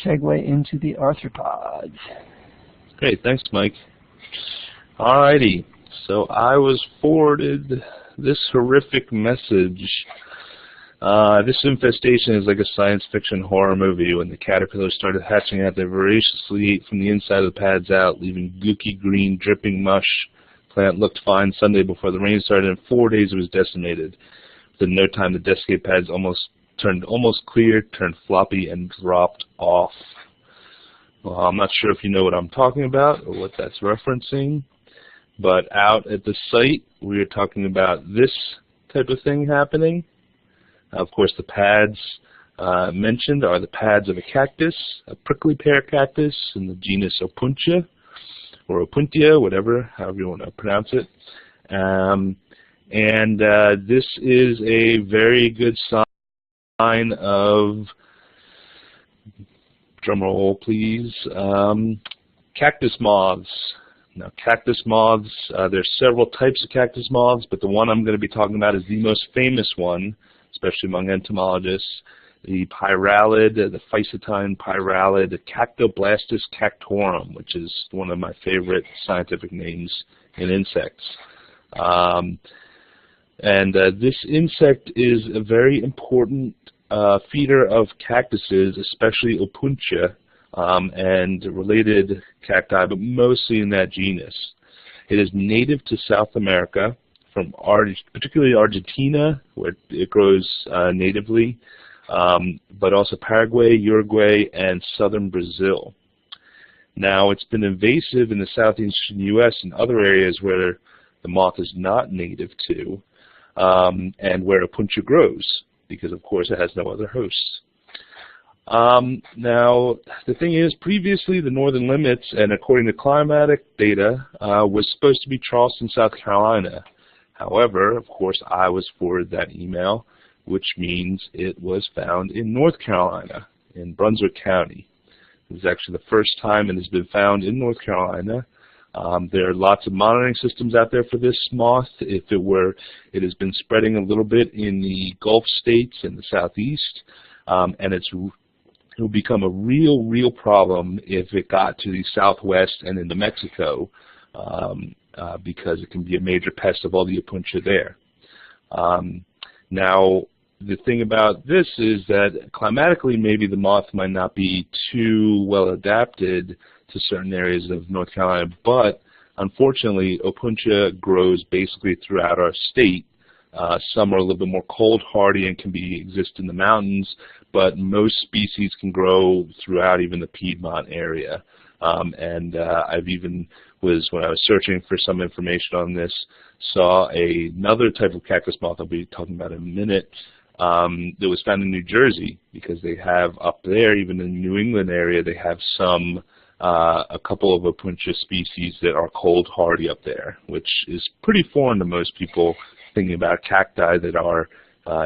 segue into the arthropods. Great. Thanks, Mike. All righty. So I was forwarded this horrific message. This infestation is like a science fiction horror movie when the caterpillars started hatching out. They voraciously ate from the inside of the pads out, leaving gooky green, dripping mush. Plant looked fine Sunday before the rain started. In 4 days it was decimated. Within no time the desiccated pads turned almost clear, turned floppy, and dropped off. Well, I'm not sure if you know what I'm talking about or what that's referencing, but out at the site we are talking about this type of thing happening. Of course, the pads mentioned are the pads of a cactus, a prickly pear cactus in the genus Opuntia, or Opuntia, whatever, however you want to pronounce it. This is a very good sign of, drum roll please, cactus moths. Now, cactus moths, there's several types of cactus moths, but the one I'm going to be talking about is the most famous one, especially among entomologists, the pyralid, the Phycetine pyralid, Cactoblastus cactorum, which is one of my favorite scientific names in insects. This insect is a very important feeder of cactuses, especially Opuntia, and related cacti, but mostly in that genus. It is native to South America, from particularly Argentina, where it grows natively, but also Paraguay, Uruguay, and southern Brazil. Now, it's been invasive in the southeastern U.S. and other areas where the moth is not native to, and where Opuntia grows, because of course it has no other hosts. Now, the thing is, previously the northern limits, and according to climatic data, was supposed to be Charleston, South Carolina. However, of course, I was forwarded that email, which means it was found in North Carolina, in Brunswick County. This is actually the first time it has been found in North Carolina. There are lots of monitoring systems out there for this moth. It has been spreading a little bit in the Gulf states in the southeast, and it will become a real problem if it got to the southwest and into Mexico, because it can be a major pest of all the Opuntia there. Now, the thing about this is that climatically maybe the moth might not be too well adapted to certain areas of North Carolina, but unfortunately Opuntia grows basically throughout our state, Some are a little bit more cold hardy and can exist in the mountains, but most species can grow throughout even the Piedmont area. I've even when I was searching for some information on this, saw another type of cactus moth I'll be talking about in a minute that was found in New Jersey, because they have up there, even in the New England area, they have a couple of Opuntia species that are cold hardy up there, which is pretty foreign to most people thinking about cacti that are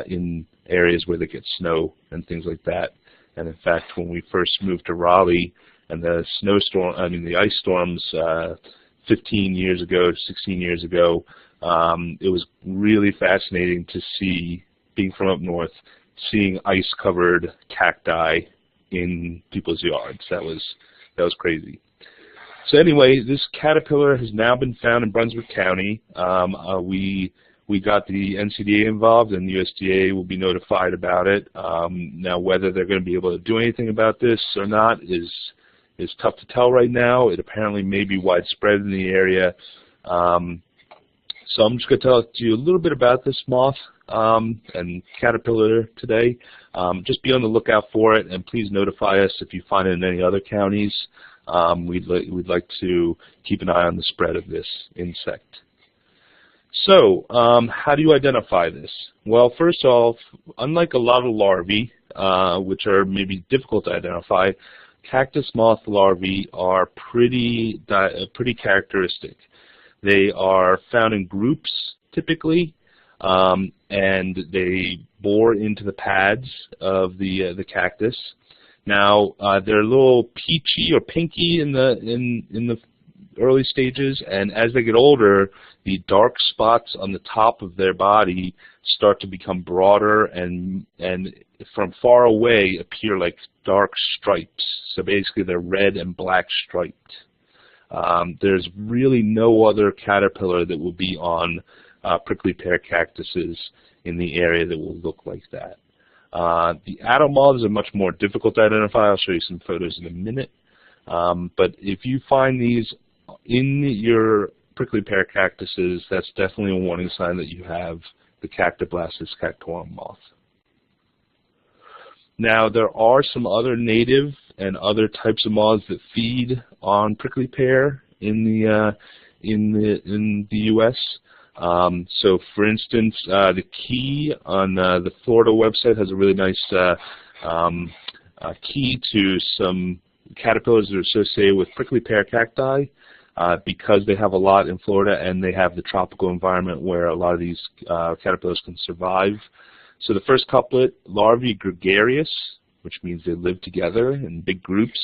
in areas where they get snow and things like that. And in fact, when we first moved to Raleigh and the ice storms 15 years ago, 16 years ago, it was really fascinating to see, being from up north, seeing ice-covered cacti in people's yards. That was crazy. So anyway, this caterpillar has now been found in Brunswick County. We got the NCDA involved, and the USDA will be notified about it. Now, whether they're going to be able to do anything about this or not is tough to tell right now. It apparently may be widespread in the area. So I'm just going to tell you a little bit about this moth and caterpillar today. Just be on the lookout for it, and please notify us if you find it in any other counties. We'd like to keep an eye on the spread of this insect. So, how do you identify this? Well, first off, unlike a lot of larvae, which are maybe difficult to identify, cactus moth larvae are pretty characteristic. They are found in groups, typically, and they bore into the pads of the cactus. Now, they're a little peachy or pinky in the early stages, and as they get older, the dark spots on the top of their body start to become broader and from far away appear like dark stripes. So basically they're red and black striped. There's really no other caterpillar that will be on prickly pear cactuses in the area that will look like that. The adult moths are much more difficult to identify. I'll show you some photos in a minute. But if you find these in your prickly pear cactuses, that's definitely a warning sign that you have the Cactoblastis cactorum moth. Now, there are some other native and other types of moths that feed on prickly pear in the U.S. So, for instance, the key on the Florida website has a really nice key to some caterpillars that are associated with prickly pear cacti. Because they have a lot in Florida and they have the tropical environment where a lot of these caterpillars can survive. So the first couplet, larvae gregarious, which means they live together in big groups,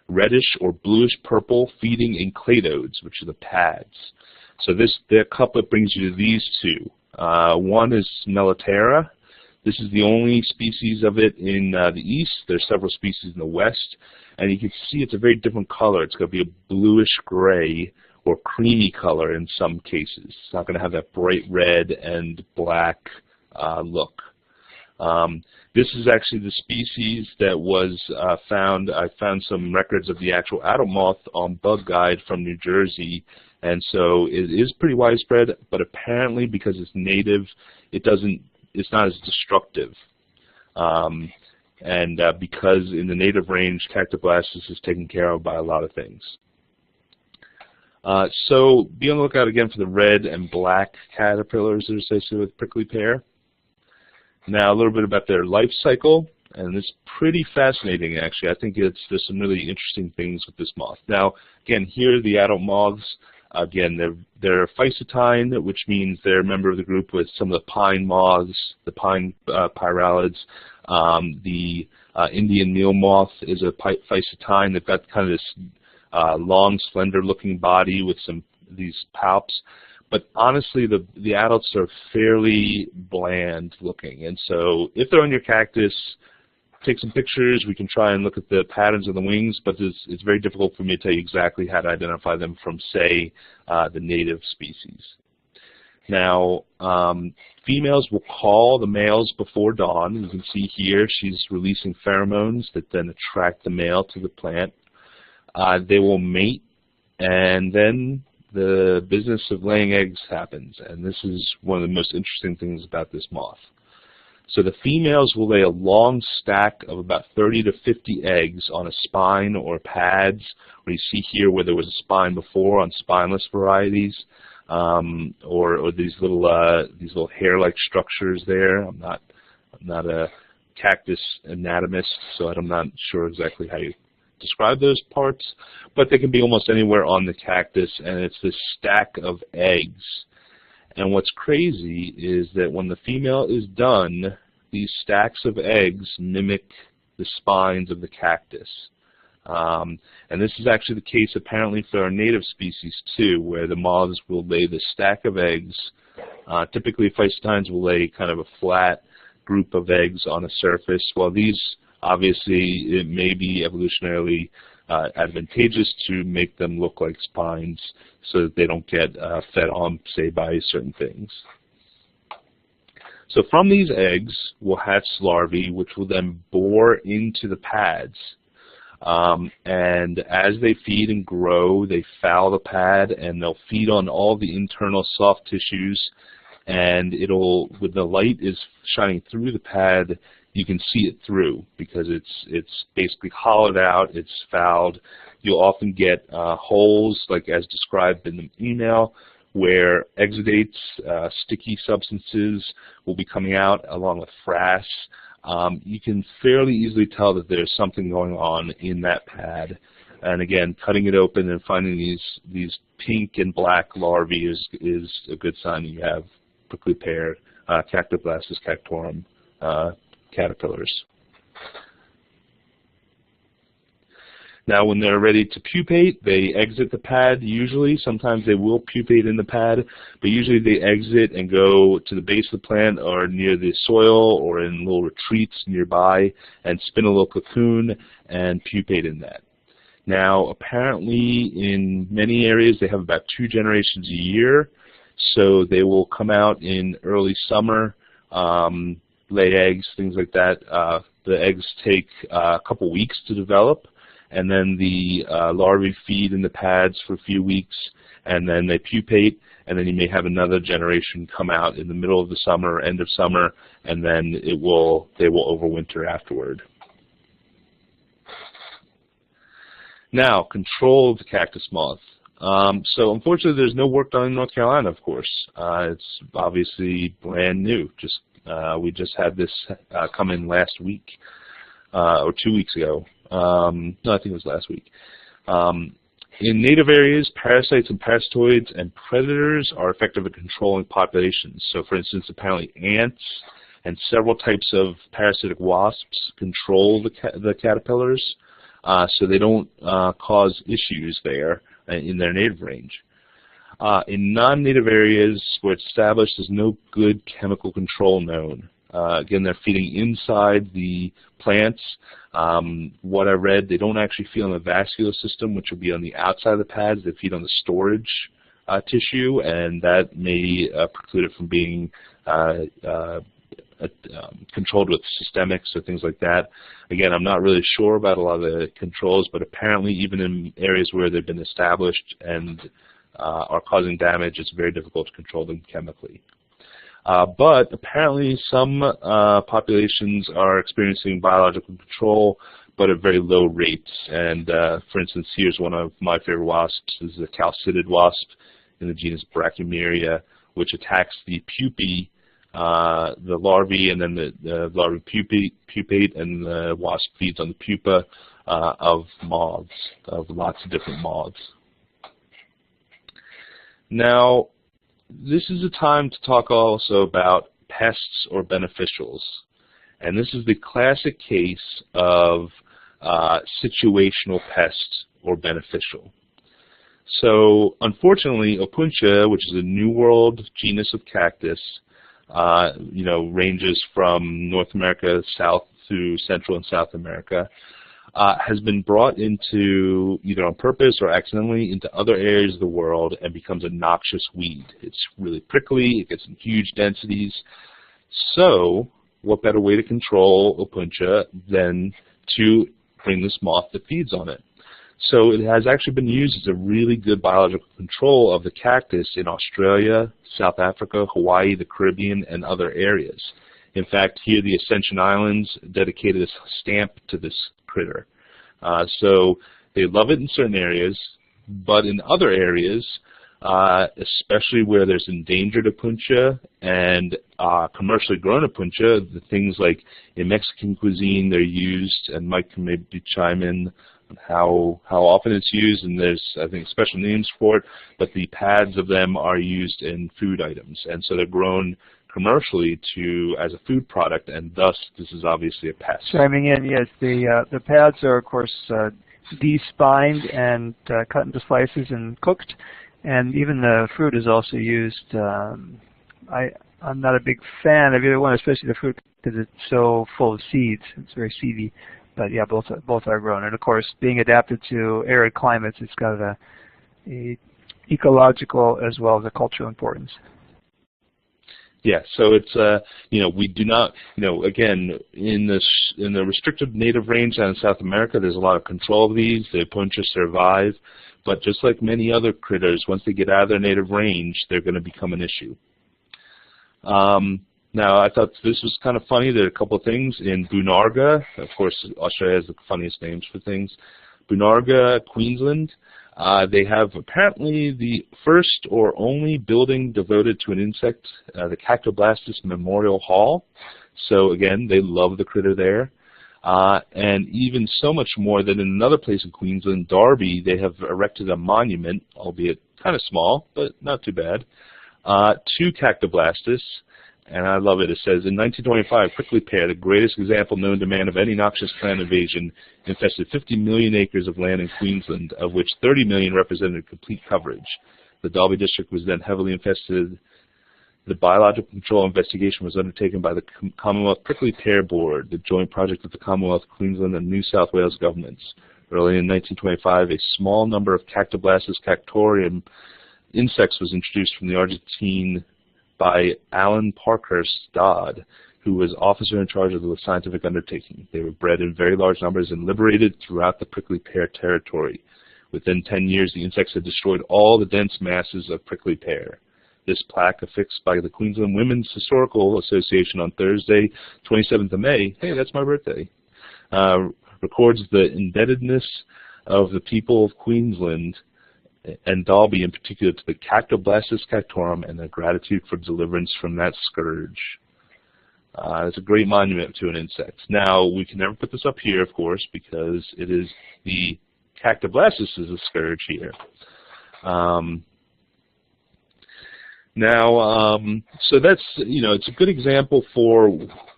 reddish or bluish purple, feeding in cladodes, which are the pads. So the couplet brings you to these two. One is Melitera. This is the only species of it in the east. There's several species in the west. And you can see it's a very different color. It's going to be a bluish gray or creamy color in some cases. It's not going to have that bright red and black look. This is actually the species that was found. I found some records of the actual adult moth on Bug Guide from New Jersey. And so it is pretty widespread, but apparently because it's native, it's not as destructive. And because in the native range, Cactoblastis is taken care of by a lot of things. So be on the lookout again for the red and black caterpillars that are associated with prickly pear. Now a little bit about their life cycle, and it's pretty fascinating actually. I think there's some really interesting things with this moth. Now again, here are the adult moths. Again, they're phycetine, which means they're a member of the group with some of the pine moths, the pine pyralids. The Indian meal moth is a phycetine. They've got kind of this long, slender-looking body with these palps. But honestly, the adults are fairly bland-looking. And so if they're on your cactus, take some pictures. We can try and look at the patterns of the wings, but it's very difficult for me to tell you exactly how to identify them from, say, the native species. Now, females will call the males before dawn. You can see here she's releasing pheromones that then attract the male to the plant. They will mate, and then the business of laying eggs happens, and this is one of the most interesting things about this moth. So the females will lay a long stack of about 30 to 50 eggs on a spine or pads, where you see here where there was a spine before on spineless varieties, or these little hair-like structures there. I'm not a cactus anatomist, so I'm not sure exactly how you describe those parts, but they can be almost anywhere on the cactus, and it's this stack of eggs. And what's crazy is that when the female is done, these stacks of eggs mimic the spines of the cactus. And this is actually the case apparently for our native species too, where the moths will lay the stack of eggs. Typically Phycetines will lay kind of a flat group of eggs on a surface, while these obviously it may be evolutionarily advantageous to make them look like spines so that they don't get fed on, say, by certain things. So from these eggs we'll hatch larvae, which will then bore into the pads. And as they feed and grow, they foul the pad, and they'll feed on all the internal soft tissues. And when the light is shining through the pad, you can see it through because it's basically hollowed out, it's fouled. You'll often get holes, like as described in the email, where exudates, sticky substances will be coming out along with frass. You can fairly easily tell that there's something going on in that pad. And again, cutting it open and finding these pink and black larvae is a good sign that you have prickly pear, Cactoblastis cactorum caterpillars. Now when they're ready to pupate, they exit the pad usually. Sometimes they will pupate in the pad, but usually they exit and go to the base of the plant or near the soil or in little retreats nearby and spin a little cocoon and pupate in that. Now apparently in many areas they have about 2 generations a year, so they will come out in early summer, lay eggs, things like that. The eggs take a couple weeks to develop, and then the larvae feed in the pads for a few weeks, and then they pupate, and then you may have another generation come out in the middle of the summer, end of summer, and then they will overwinter afterward. Now, control of the cactus moth. So unfortunately there's no work done in North Carolina, of course. It's obviously brand new. We just had this come in last week, or 2 weeks ago. No, I think it was last week. In native areas, parasites and parasitoids and predators are effective at controlling populations. So for instance, apparently ants and several types of parasitic wasps control the caterpillars, so they don't cause issues there in their native range. In non-native areas where it's established, there's no good chemical control known. Again, they're feeding inside the plants. What I read, they don't actually feed on the vascular system, which will be on the outside of the pads. They feed on the storage tissue, and that may preclude it from being controlled with systemics or things like that. Again, I'm not really sure about a lot of the controls, but apparently even in areas where they've been established and are causing damage, it's very difficult to control them chemically. But apparently some populations are experiencing biological control, but at very low rates. And for instance, here's one of my favorite wasps. This is a calcitid wasp in the genus Brachymeria, which attacks the pupae, the larvae, and then the larvae pupate, and the wasp feeds on the pupa of moths, of lots of different moths. Now, this is a time to talk also about pests or beneficials. And this is the classic case of situational pest or beneficial. So unfortunately, Opuntia, which is a New World genus of cactus, ranges from North America south through Central and South America, has been brought into, either on purpose or accidentally, into other areas of the world and becomes a noxious weed. It's really prickly, it gets in huge densities. So what better way to control Opuntia than to bring this moth that feeds on it? So it has actually been used as a really good biological control of the cactus in Australia, South Africa, Hawaii, the Caribbean, and other areas. In fact, here the Ascension Islands dedicated a stamp to this critter. So they love it in certain areas, but in other areas, especially where there's endangered opuntia and commercially grown opuntia, the things like in Mexican cuisine they're used, and Mike can maybe chime in on how often it's used, and there's, I think, special names for it, but the pads of them are used in food items, and so they're grown commercially as a food product, and thus this is obviously a pest. Chiming in, yes, the pads are of course de-spined and cut into slices and cooked, and even the fruit is also used. I'm not a big fan of either one, especially the fruit, because it's so full of seeds. It's very seedy, but yeah, both are grown, and of course, being adapted to arid climates, it's got a ecological as well as a cultural importance. Yeah, so it's we do not, again, in the restricted native range down in South America, there's a lot of control of these. The opuntia survive, but just like many other critters, once they get out of their native range, they're going to become an issue. Now, I thought this was kind of funny. There are a couple of things in Bunarga. Of course, Australia has the funniest names for things. Bunarga, Queensland. They have apparently the first or only building devoted to an insect, the Cactoblastis Memorial Hall. So again, they love the critter there. And even so much more that in another place in Queensland, Derby, they have erected a monument, albeit kind of small, but not too bad, to Cactoblastis. And I love it. It says, in 1925, prickly pear, the greatest example known to man of any noxious plant invasion, infested 50 million acres of land in Queensland, of which 30 million represented complete coverage. The Dalby district was then heavily infested. The biological control investigation was undertaken by the Commonwealth Prickly Pear Board, the joint project of the Commonwealth, Queensland, and New South Wales governments. Early in 1925, a small number of Cactoblastis cactorium insects was introduced from the Argentine by Alan Parkhurst Dodd, who was officer in charge of the scientific undertaking. They were bred in very large numbers and liberated throughout the prickly pear territory. Within 10 years, the insects had destroyed all the dense masses of prickly pear. This plaque, affixed by the Queensland Women's Historical Association on Thursday, 27th of May, hey, that's my birthday, records the indebtedness of the people of Queensland and Dalby in particular to the Cactoblastis cactorum and their gratitude for deliverance from that scourge. It's a great monument to an insect. Now, we can never put this up here, of course, because it is the Cactoblastis is a scourge here. So that's, it's a good example for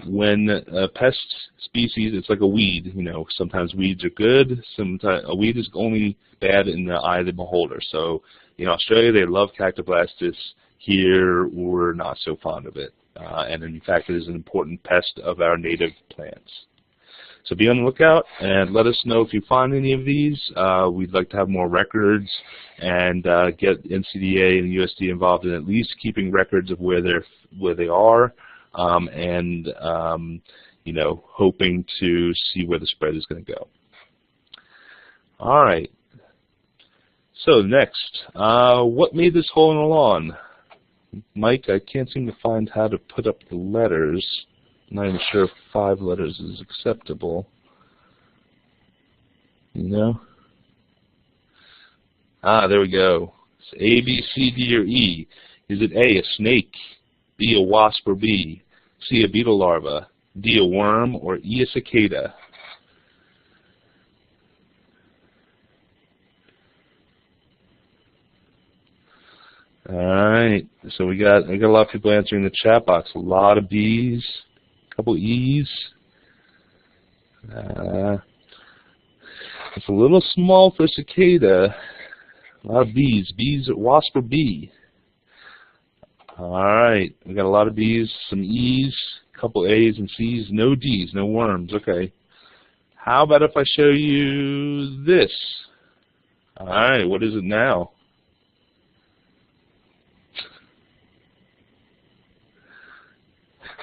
when a pest species, it's like a weed, sometimes weeds are good, sometimes a weed is only bad in the eye of the beholder. So in Australia, they love Cactoblastis. Here, we're not so fond of it. And in fact, it is an important pest of our native plants. So be on the lookout and let us know if you find any of these. We'd like to have more records and get NCDA and USD involved in at least keeping records of where they are, and hoping to see where the spread is going to go. All right. So next, what made this hole in the lawn? Mike, I can't seem to find how to put up the letters. I'm not even sure if 5 letters is acceptable. There we go. It's A, B, C, D, or E. Is it A, a snake, B, a wasp or bee, C, a beetle larva, D, a worm, or E, a cicada? All right, so we got a lot of people answering the chat box. A lot of B's, a couple E's. It's a little small for cicada. A lot of B's. B's, wasp or bee. All right, we got a lot of B's, some E's, a couple A's and C's, no D's, no worms. Okay. How about if I show you this? All right, what is it now?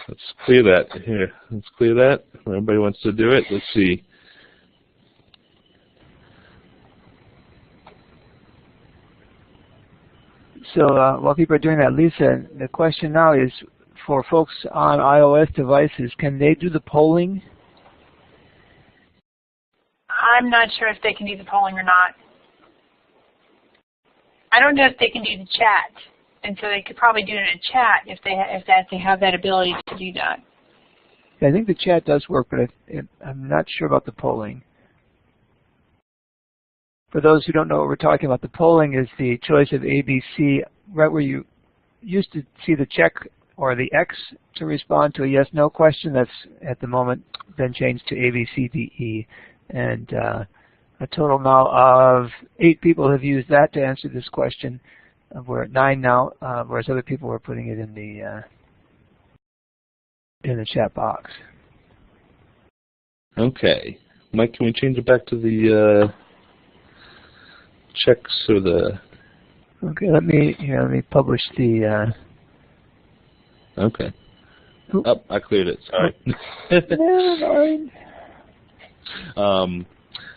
Let's clear that. Here, let's clear that. Everybody wants to do it. Let's see. So while people are doing that, Lisa, the question now is for folks on iOS devices, can they do the polling? I'm not sure if they can do the polling or not. I don't know if they can do the chat, and so they could probably do it in a chat if they have that ability to do that. Yeah, I think the chat does work, but I'm not sure about the polling. For those who don't know what we're talking about, the polling is the choice of A, B, C, right where you used to see the check or the X to respond to a yes/no question. That's at the moment been changed to A, B, C, D, E. And a total now of 8 people have used that to answer this question. We're at 9 now, whereas other people were putting it in the chat box. Okay. Mike, can we change it back to the checks or the... Okay, let me publish the... Okay. Oop. Oh, I cleared it. Sorry.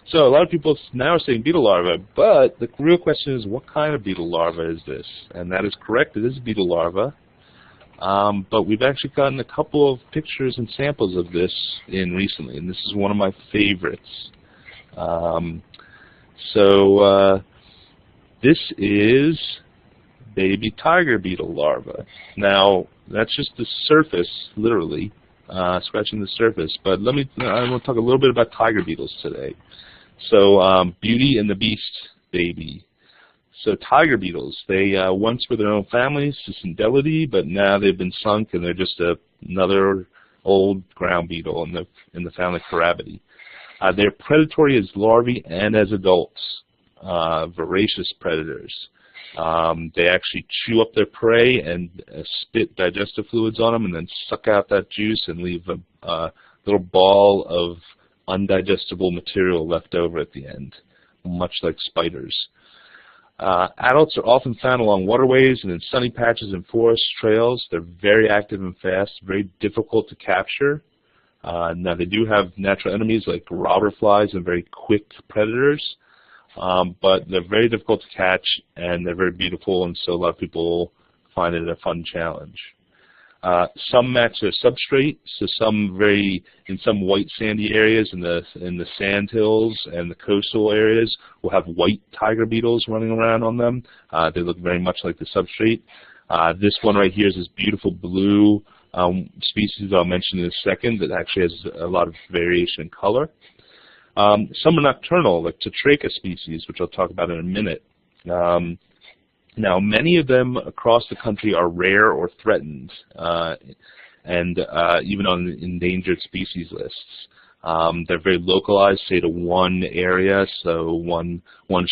So a lot of people now are saying beetle larva, but the real question is, what kind of beetle larva is this? And that is correct, it is beetle larva. But we've actually gotten a couple of pictures and samples of this in recently, and this is one of my favorites. This is baby tiger beetle larva. Now, that's just the surface, literally, scratching the surface. But I want to talk a little bit about tiger beetles today. So, Beauty and the Beast baby. So tiger beetles, they once were their own families, Cicindelidae, but now they've been sunk and they're just another old ground beetle in the family Carabidae. They're predatory as larvae and as adults, voracious predators. They actually chew up their prey and spit digestive fluids on them and then suck out that juice and leave a little ball of undigestible material left over at the end, much like spiders. Adults are often found along waterways and in sunny patches and forest trails. They're very active and fast, very difficult to capture. Now they do have natural enemies like robber flies and very quick predators, but they're very difficult to catch and they're very beautiful, and so a lot of people find it a fun challenge. Some match their substrate, so in some white sandy areas in the sand hills and the coastal areas will have white tiger beetles running around on them. They look very much like the substrate. This one right here is this beautiful blue species I'll mention in a second that actually has a lot of variation in color. Some are nocturnal, like Tetraica species, which I'll talk about in a minute. Now, many of them across the country are rare or threatened, and even on the endangered species lists. They're very localized, say, to one area, so one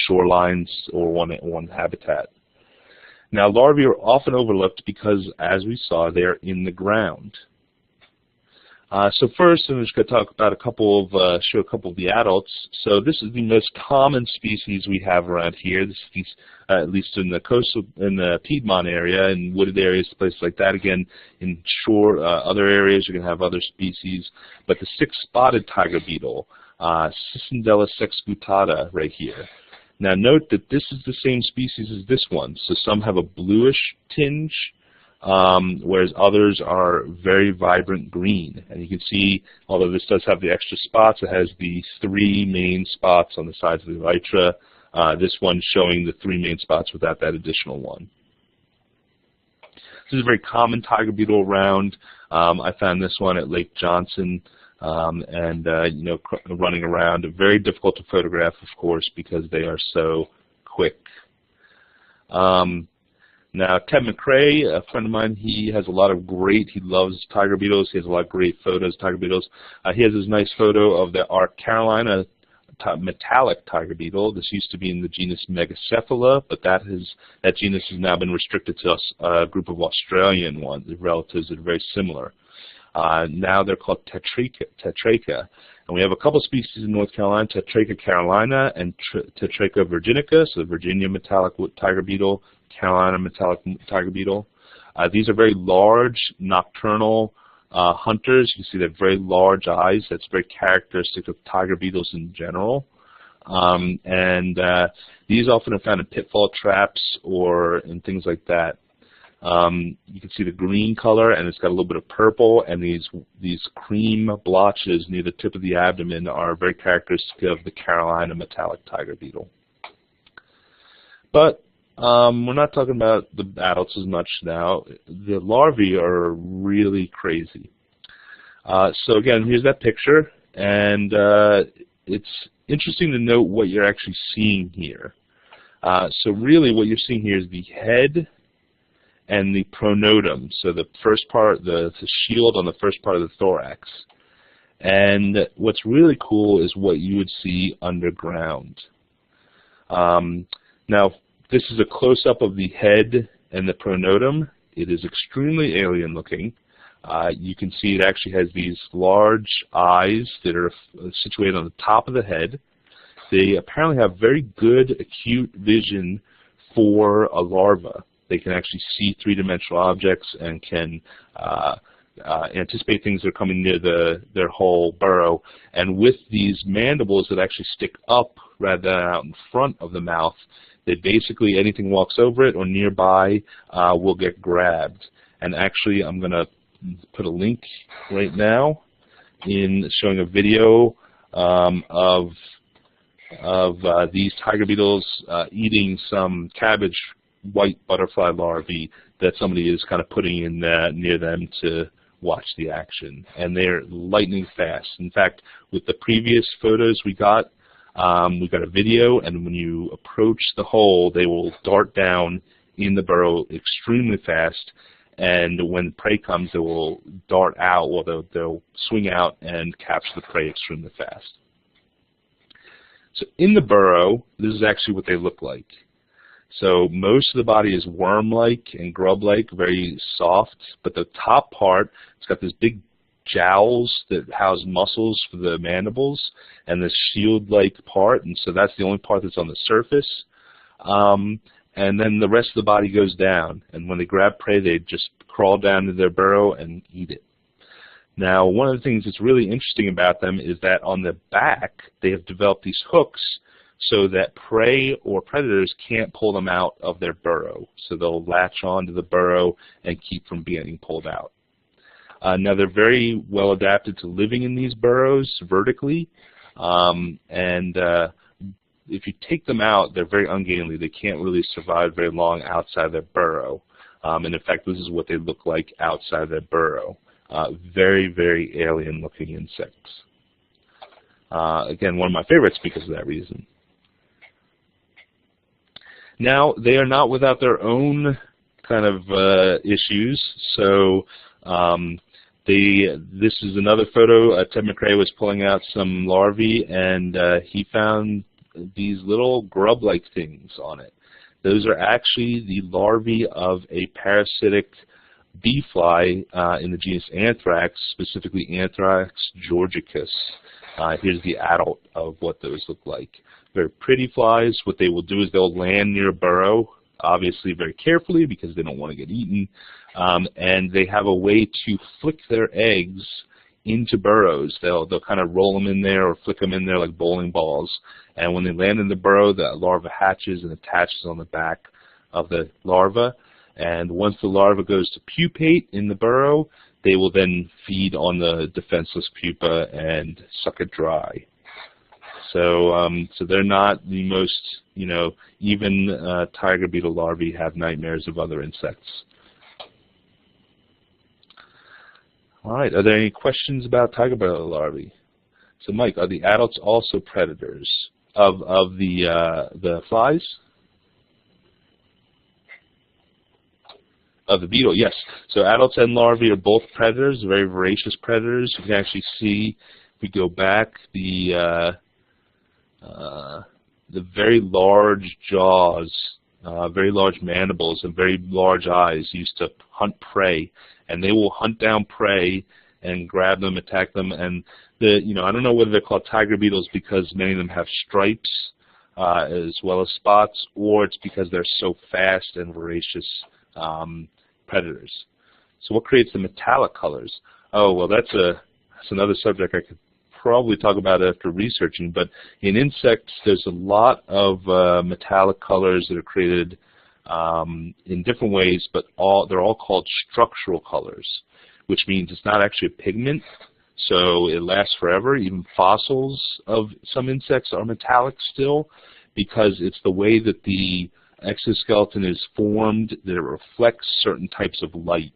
shoreline or one habitat. Now, larvae are often overlooked because, as we saw, they're in the ground. So first, I'm just going to talk about show a couple of the adults. So this is the most common species we have around here. This is at least in the Piedmont area and wooded areas, places like that. Again, in other areas, you're going to have other species. But the six-spotted tiger beetle, Cicindela sexgutata, right here. Now note that this is the same species as this one. So some have a bluish tinge, whereas others are very vibrant green. And you can see, although this does have the extra spots, it has the 3 main spots on the sides of the elytra. This one showing the 3 main spots without that additional one. This is a very common tiger beetle around. I found this one at Lake Johnson, running around. Very difficult to photograph, of course, because they are so quick. Now, Ted McRae, a friend of mine, he loves tiger beetles. He has a lot of great photos of tiger beetles. He has this nice photo of our Carolina metallic tiger beetle. This used to be in the genus Megacephala, but that genus has now been restricted to a group of Australian ones, relatives that are very similar. Now they're called Tetraica. And we have a couple species in North Carolina, Tetraica carolina and Tetraica virginica, so the Virginia metallic tiger beetle, Carolina metallic tiger beetle. These are very large, nocturnal hunters. You can see they have very large eyes. That's very characteristic of tiger beetles in general. These often are found in pitfall traps or in things like that. You can see the green color, and it's got a little bit of purple, and these cream blotches near the tip of the abdomen are very characteristic of the Carolina metallic tiger beetle. But we're not talking about the adults as much now. The larvae are really crazy. So again, here's that picture, and it's interesting to note what you're actually seeing here. So really what you're seeing here is the head and the pronotum, so the first part, the shield on the first part of the thorax. And what's really cool is what you would see underground. Now, this is a close-up of the head and the pronotum. It is extremely alien-looking. You can see it actually has these large eyes that are situated on the top of the head. They apparently have very good acute vision for a larva. They can actually see three-dimensional objects and can anticipate things that are coming near their whole burrow. And with these mandibles that actually stick up rather than out in front of the mouth, that basically anything walks over it or nearby will get grabbed. And actually, I'm going to put a link right now in showing a video of these tiger beetles eating some cabbage white butterfly larvae that somebody is kind of putting in near them to watch the action. And they're lightning fast. In fact, with the previous photos we got a video, and when you approach the hole, they will dart down in the burrow extremely fast. And when prey comes, they will dart out, or they'll swing out and capture the prey extremely fast. So in the burrow, this is actually what they look like. So most of the body is worm-like and grub-like, very soft, but the top part, it's got this big jowls that house muscles for the mandibles, and this shield-like part, and so that's the only part that's on the surface. And then the rest of the body goes down, and when they grab prey, they just crawl down to their burrow and eat it. Now, one of the things that's really interesting about them is that on the back, they have developed these hooks so that prey or predators can't pull them out of their burrow. So they'll latch onto the burrow and keep from being pulled out. Now, they're very well adapted to living in these burrows vertically, if you take them out, they're very ungainly. They can't really survive very long outside their burrow. And in fact, this is what they look like outside their burrow. Very, very alien-looking insects. Again, one of my favorites because of that reason. Now, they are not without their own kind of issues. So this is another photo. Ted McRae was pulling out some larvae, and he found these little grub-like things on it. Those are actually the larvae of a parasitic bee fly in the genus Anthrax, specifically Anthrax georgicus. Here's the adult of what those look like. Very pretty flies. What they will do is they'll land near a burrow, obviously very carefully because they don't want to get eaten, and they have a way to flick their eggs into burrows. They'll kind of roll them in there or flick them in there like bowling balls, and when they land in the burrow, the larva hatches and attaches on the back of the larva. And once the larva goes to pupate in the burrow, they will then feed on the defenseless pupa and suck it dry. So, so they're not the most, even tiger beetle larvae have nightmares of other insects. All right, are there any questions about tiger beetle larvae? So, Mike, are the adults also predators of the flies? Of the beetle, yes. So adults and larvae are both predators, very voracious predators. You can actually see, if we go back, the very large jaws, very large mandibles, and very large eyes used to hunt prey, and they will hunt down prey and grab them, attack them. And I don't know whether they're called tiger beetles because many of them have stripes as well as spots, or it's because they're so fast and voracious predators. So what creates the metallic colors? Oh, well, that's another subject I could probably talk about it after researching, but in insects, there's a lot of metallic colors that are created in different ways, but they're all called structural colors, which means it's not actually a pigment, so it lasts forever. Even fossils of some insects are metallic still, because it's the way that the exoskeleton is formed that it reflects certain types of light.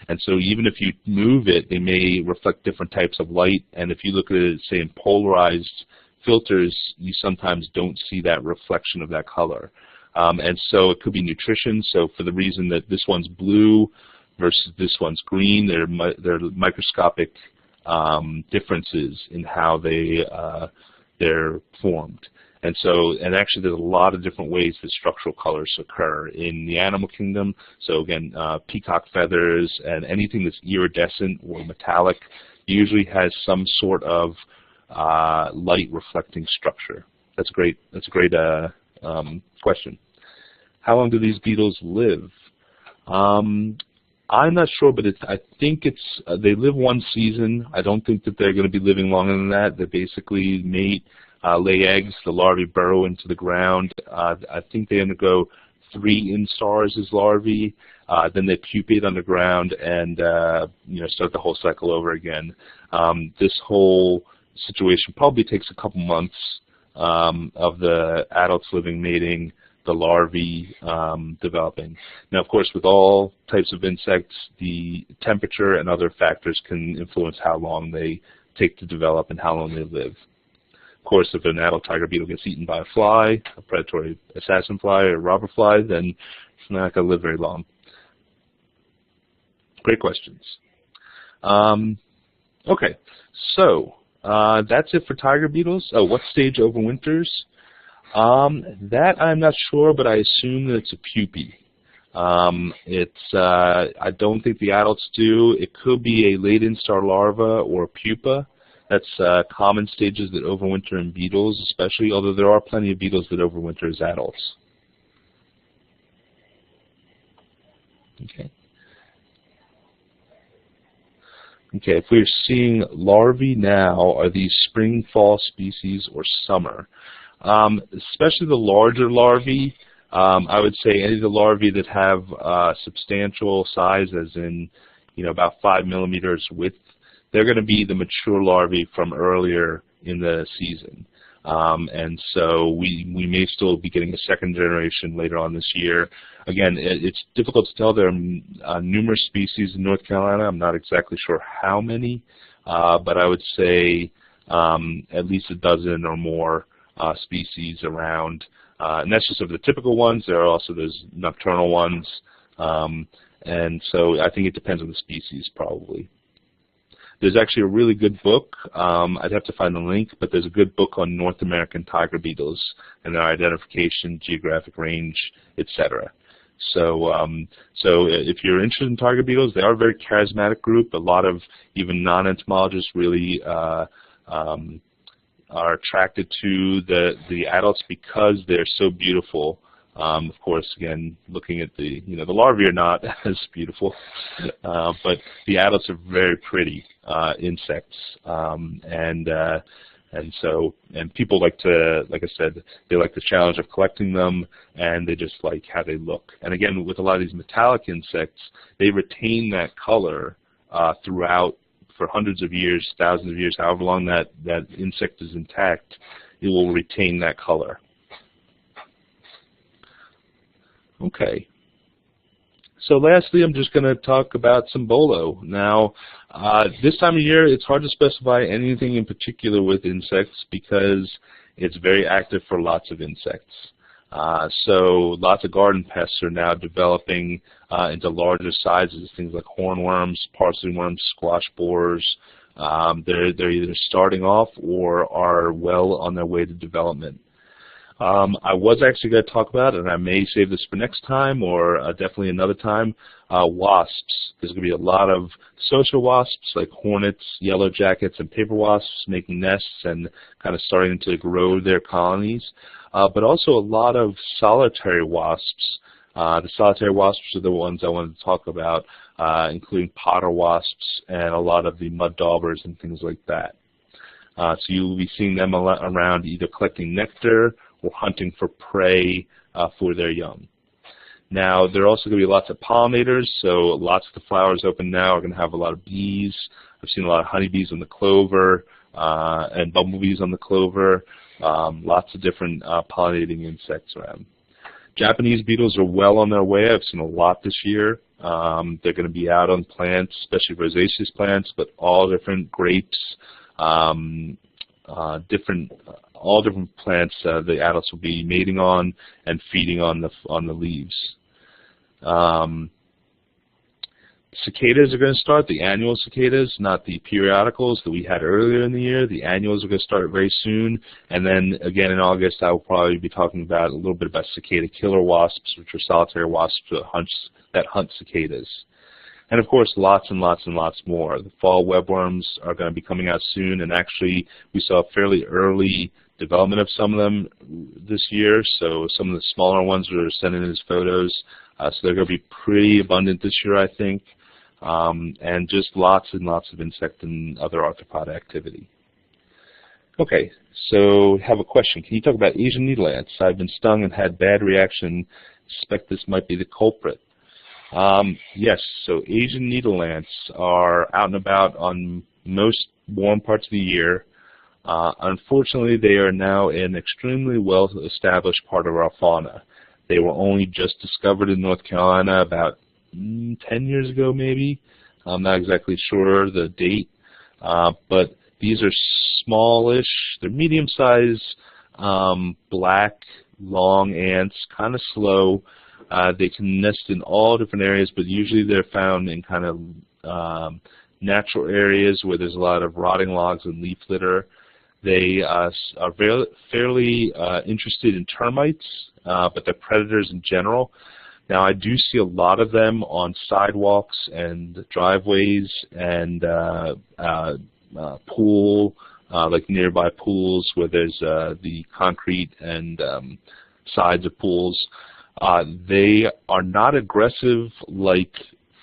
And so even if you move it, they may reflect different types of light, and if you look at it, say, in polarized filters, you sometimes don't see that reflection of that color. And so it could be nutrition. So for the reason that this one's blue versus this one's green, there are microscopic differences in how they're formed. And actually there's a lot of different ways that structural colors occur in the animal kingdom. So again, peacock feathers and anything that's iridescent or metallic usually has some sort of light reflecting structure. That's great. That's a great question. How long do these beetles live? I'm not sure, but I think they live one season. I don't think that they're going to be living longer than that. They basically mate, lay eggs, the larvae burrow into the ground. I think they undergo 3 instars as larvae. Then they pupate underground and start the whole cycle over again. This whole situation probably takes a couple months of the adults living, mating, the larvae developing. Now, of course, with all types of insects, the temperature and other factors can influence how long they take to develop and how long they live. Of course, if an adult tiger beetle gets eaten by a fly, a predatory assassin fly or robber fly, then it's not going to live very long. Great questions. Okay, so that's it for tiger beetles. Oh, what stage overwinters? That I'm not sure, but I assume that it's a pupae. I don't think the adults do. It could be a late instar larva or a pupa. That's common stages that overwinter in beetles, especially, although there are plenty of beetles that overwinter as adults. Okay. Okay, if we're seeing larvae now, are these spring, fall species, or summer? Especially the larger larvae, I would say any of the larvae that have substantial size, as in about 5 millimeters width, they're going to be the mature larvae from earlier in the season. And so we may still be getting a second generation later on this year. Again, it's difficult to tell. There are numerous species in North Carolina. I'm not exactly sure how many, but I would say at least a dozen or more species around. And that's just of the typical ones. There are also those nocturnal ones. And so I think it depends on the species probably. There's actually a really good book. I'd have to find the link, but there's a good book on North American tiger beetles and their identification, geographic range, etc. So if you're interested in tiger beetles, they are a very charismatic group. A lot of even non-entomologists really are attracted to the adults because they're so beautiful. Of course, again, looking at the larvae are not as beautiful, but the adults are very pretty insects, and people like to, like I said, they like the challenge of collecting them, and they just like how they look. And again, with a lot of these metallic insects, they retain that color throughout for hundreds of years, thousands of years, however long that insect is intact, it will retain that color. Okay. So lastly, I'm just going to talk about some bolo. Now, this time of year, it's hard to specify anything in particular with insects because it's very active for lots of insects. So lots of garden pests are now developing into larger sizes, things like hornworms, parsley worms, squash borers. They're either starting off or are well on their way to development. I was actually going to talk about, and I may save this for next time or definitely another time, wasps. There's going to be a lot of social wasps like hornets, yellow jackets, and paper wasps making nests and kind of starting to grow their colonies, but also a lot of solitary wasps. The solitary wasps are the ones I wanted to talk about, including potter wasps and a lot of the mud daubers and things like that. So you'll be seeing them around either collecting nectar or hunting for prey for their young. Now, there are also going to be lots of pollinators, so lots of the flowers open now are going to have a lot of bees. I've seen a lot of honeybees on the clover and bumblebees on the clover, lots of different pollinating insects around. Japanese beetles are well on their way. I've seen a lot this year. They're going to be out on plants, especially rosaceous plants, but all different grapes, all different plants the adults will be mating on and feeding on the leaves. Cicadas are going to start, the annual cicadas, not the periodicals that we had earlier in the year. The annuals are going to start very soon, and then again in August I will probably be talking about a little bit about cicada killer wasps, which are solitary wasps that hunt cicadas. And of course lots and lots and lots more. The fall webworms are going to be coming out soon, and actually we saw fairly early development of some of them this year, so some of the smaller ones are sending us photos. So they're going to be pretty abundant this year, I think. And just lots and lots of insect and other arthropod activity. Okay, so I have a question. Can you talk about Asian needle ants? I've been stung and had bad reaction. Suspect this might be the culprit. Yes, so Asian needle ants are out and about on most warm parts of the year. Unfortunately, they are now an extremely well-established part of our fauna. They were only just discovered in North Carolina about 10 years ago, maybe. I'm not exactly sure the date, but these are smallish. They're medium-sized, black, long ants, kind of slow. They can nest in all different areas, but usually they're found in kind of natural areas where there's a lot of rotting logs and leaf litter. They are fairly interested in termites, but they're predators in general. Now, I do see a lot of them on sidewalks and driveways and like nearby pools where there's the concrete and sides of pools. They are not aggressive like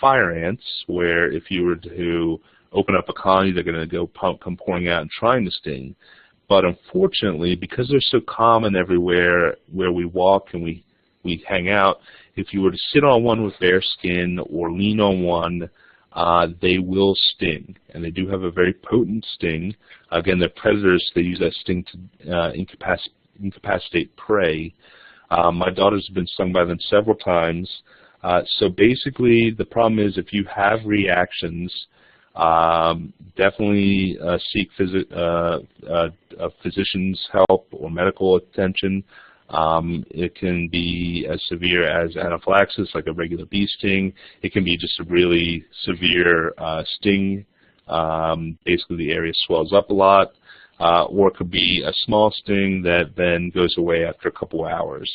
fire ants, where if you were to open up a colony, they're going to go come pouring out and trying to sting. But unfortunately, because they're so common everywhere where we walk and we hang out, if you were to sit on one with bare skin or lean on one, they will sting. And they do have a very potent sting. Again, they're predators. They use that sting to incapacitate prey. My daughter's been stung by them several times. So basically, the problem is if you have reactions, definitely seek physician's help or medical attention. It can be as severe as anaphylaxis, like a regular bee sting. It can be just a really severe sting. Basically, the area swells up a lot. Or it could be a small sting that then goes away after a couple hours.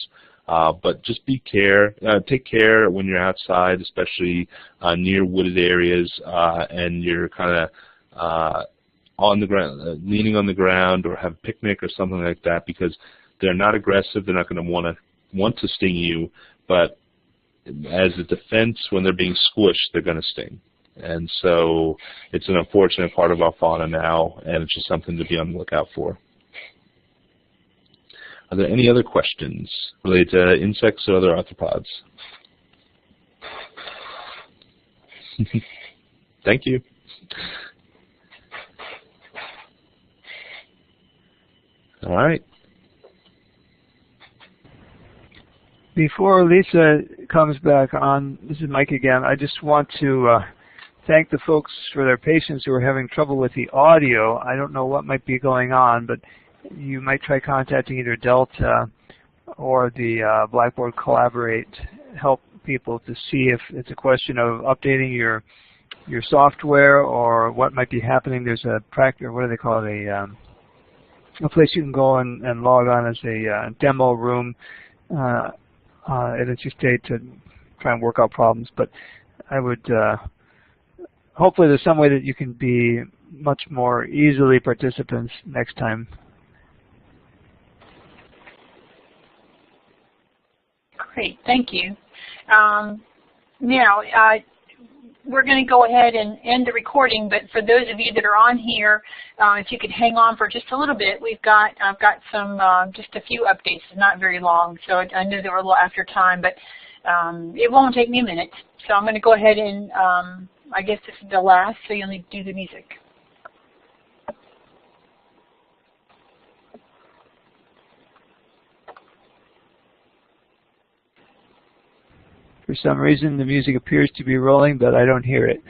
But just take care when you're outside, especially near wooded areas, and you're kind of on the ground, leaning on the ground, or have a picnic or something like that, because they're not aggressive. They're not going to want to sting you, but as a defense, when they're being squished, they're going to sting. And so it's an unfortunate part of our fauna now, and it's just something to be on the lookout for. Are there any other questions related to insects or other arthropods? Thank you. All right. Before Lisa comes back on, this is Mike again, I just want to thank the folks for their patience who are having trouble with the audio. I don't know what might be going on, but you might try contacting either Delta or the Blackboard Collaborate help people to see if it's a question of updating your software or what might be happening. There's a practice, what do they call it, a place you can go and log on as a demo room. It's just to try and work out problems, but I would hopefully there's some way that you can be much more easily participants next time. Great, thank you. Now, we're going to go ahead and end the recording, but for those of you that are on here, if you could hang on for just a little bit, I've got some, just a few updates, not very long, so I know that we're a little after time, but it won't take me a minute. So I'm going to go ahead and, I guess this is the last, so you'll need to do the music. For some reason, the music appears to be rolling, but I don't hear it.